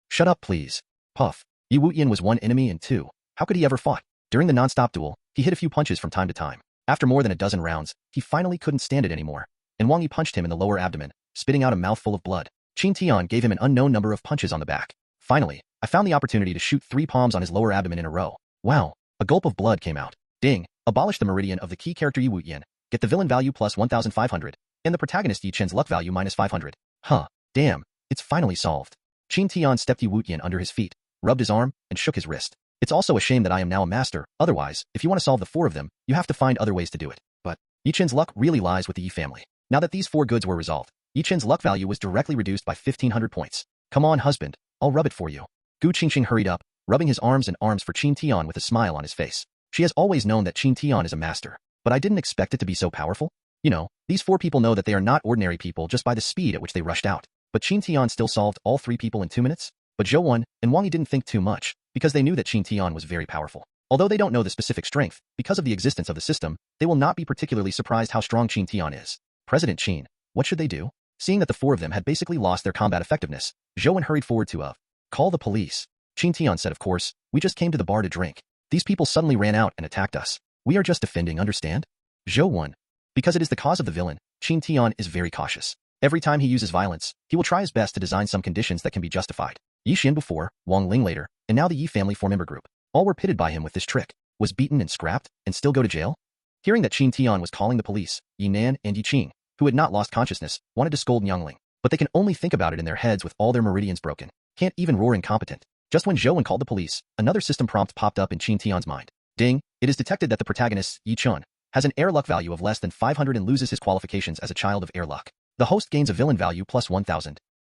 Shut up please. Puff. Yi Wutian was 1 enemy and 2. How could he ever fought? During the non-stop duel, he hit a few punches from time to time. After more than a dozen rounds, he finally couldn't stand it anymore. And Wang Yi punched him in the lower abdomen, spitting out a mouthful of blood. Qin Tian gave him an unknown number of punches on the back. Finally, I found the opportunity to shoot 3 palms on his lower abdomen in a row. Wow, a gulp of blood came out. Ding. Abolish the meridian of the key character Yi Wutian. Get the villain value plus 1,500, and the protagonist Yi Chen's luck value minus 500. Huh, damn, it's finally solved. Qin Tian stepped Yi Wutian under his feet, rubbed his arm, and shook his wrist. It's also a shame that I am now a master, otherwise, if you want to solve the 4 of them, you have to find other ways to do it. But Yi Chen's luck really lies with the Yi family. Now that these 4 goods were resolved, Yi Chen's luck value was directly reduced by 1,500 points. Come on, husband, I'll rub it for you. Gu Qingxing hurried up, rubbing his arms and arms for Qin Tian with a smile on his face. She has always known that Qin Tian is a master, but I didn't expect it to be so powerful. You know, these 4 people know that they are not ordinary people just by the speed at which they rushed out. But Qin Tian still solved all 3 people in 2 minutes? But Zhou Wan and Wang Yi didn't think too much, because they knew that Qin Tian was very powerful. Although they don't know the specific strength, because of the existence of the system, they will not be particularly surprised how strong Qin Tian is. President Qin, what should they do? Seeing that the 4 of them had basically lost their combat effectiveness, Zhou Wan hurried forward to call the police. Qin Tian said, of course, we just came to the bar to drink. These people suddenly ran out and attacked us. We are just defending, understand? Zhou Wan. Because it is the cause of the villain, Qin Tian is very cautious. Every time he uses violence, he will try his best to design some conditions that can be justified. Yi Xian before, Wang Ling later, and now the Yi family 4-member group. All were pitted by him with this trick. Was beaten and scrapped, and still go to jail? Hearing that Qin Tian was calling the police, Yi Nan and Yi Qing, who had not lost consciousness, wanted to scold Nyangling, but they can only think about it in their heads with all their meridians broken. Can't even roar incompetent. Just when Zhou called the police, another system prompt popped up in Qin Tian's mind. Ding, it is detected that the protagonist, Yi Chun, has an air luck value of less than 500 and loses his qualifications as a child of air luck. The host gains a villain value plus 1000.